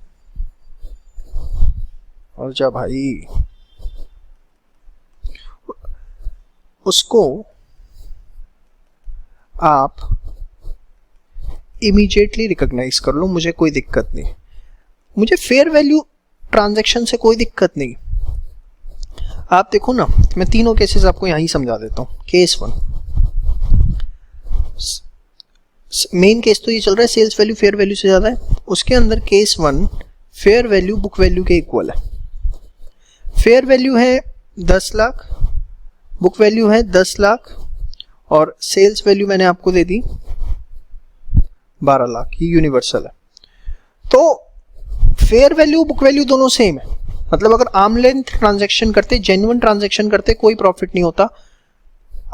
और जा भाई उसको आप इमीडिएटली रिकॉग्नाइज कर लो, मुझे कोई दिक्कत नहीं, मुझे फेयर वैल्यू ट्रांजैक्शन से कोई दिक्कत नहीं। आप देखो ना, मैं तीनों केसेस आपको यहां ही समझा देता हूं। केस 1, मेन केस तो ये चल रहा है सेल्स वैल्यू फेयर वैल्यू से ज्यादा है, उसके अंदर case 1 fair value book value के इक्वल है। फेयर वैल्यू है 10 लाख, बुक वैल्यू है 10 लाख, और सेल्स वैल्यू मैंने आपको दे दी 12 लाख, ये यूनिवर्सल है। तो फेयर वैल्यू बुक वैल्यू दोनों सेम है, मतलब अगर आर्म लेंथ ट्रांजैक्शन करते, जेन्युइन ट्रांजैक्शन करते, कोई प्रॉफिट नहीं होता।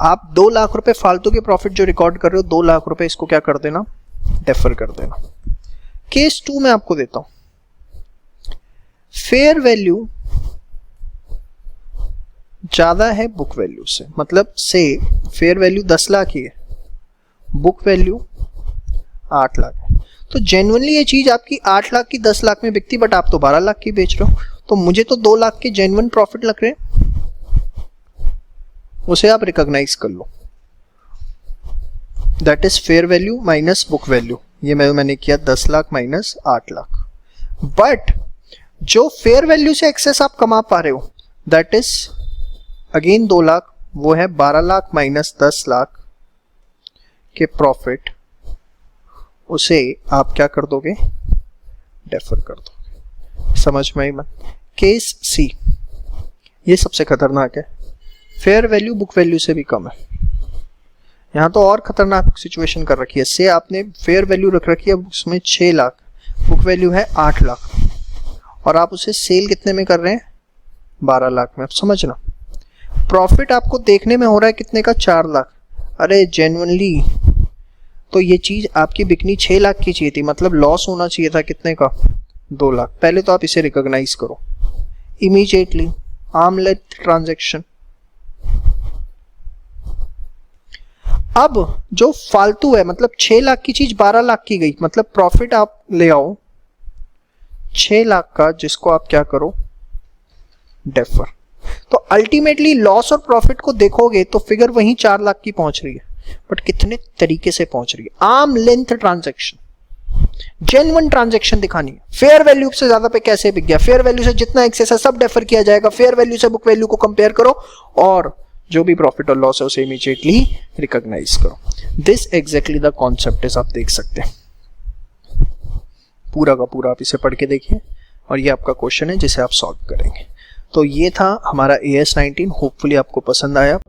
आप 2 लाख रुपए फालतू के प्रॉफिट जो रिकॉर्ड कर रहे हो, 2 लाख रुपए इसको क्या कर देना, डेफर कर देना। केस 2 में आपको देता हूं, फेयर वैल्यू ज्यादा है बुक वैल्यू से, मतलब से फेयर वैल्यू 10 लाख ही है, बुक वैल्यू 8 लाख है। तो जेन्युइनली ये चीज आपकी 8 लाख की 10 लाख में बिकती, बट आप तो 12 लाख की बेच रहे हो, तो मुझे तो 2 लाख के जेन्युइन प्रॉफिट लग रहे हैं, उसे आप रिकॉग्नाइज कर लो। That is fair value minus book value. ये मैंने किया 10 लाख माइनस 8 लाख। बट जो फेयर वैल्यू से एक्सेस आप कमा पा रहे हो, दैट इज अगेन 2 लाख, वो है 12 लाख माइनस 10 लाख के प्रॉफिट, उसे आप क्या कर दोगे, डेफर कर दोगे। समझ में आई बात? केस सी, ये सबसे खतरनाक है, फेयर वैल्यू बुक वैल्यू से भी कम है। यहां तो और खतरनाक सिचुएशन कर रखी है, से आपने फेयर वैल्यू रख रखी है उसमें 6 लाख, बुक वैल्यू है 8 लाख, और आप उसे सेल कितने में कर रहे हैं, 12 लाख में। आप समझना, प्रॉफिट आपको देखने में हो रहा है कितने का, 4 लाख। अरे जेन्युइनली तो ये चीज आपकी बिकनी 6 लाख की चाहिए थी, मतलब लॉस होना चाहिए था कितने का, 2 लाख। पहले तो आप इसे रिकॉग्नाइज करो इमीडिएटली, आर्म लेंथ ट्रांजैक्शन। अब जो फालतू है, मतलब 6 लाख की चीज 12 लाख की गई, मतलब प्रॉफिट आप ले आओ 6 लाख का, जिसको आप क्या करो, डेफर। तो अल्टीमेटली लॉस और प्रॉफिट को देखोगे तो फिगर वहीं 4 लाख की पहुंच रही है, बट कितने तरीके से पहुंच रही है, arm length transaction, genuine transaction दिखानी है। फेयर वैल्यू से ज्यादा पे कैसे बिक गया, फेयर वैल्यू से जितना एक्सेस है सब डेफर किया जाएगा, फेयर वैल्यू से बुक वैल्यू को कंपेयर करो, और जो भी प्रॉफिट और लॉस है उसे इमीडिएटली रिकॉग्नाइज करो। This exactly the concept is, आप देख सकते हैं पूरा का पूरा, आप इसे पढ़ के देखिए, और ये आपका क्वेश्चन है जिसे आप सॉल्व करेंगे। तो ये था हमारा AS19, होपफुली आपको पसंद आया।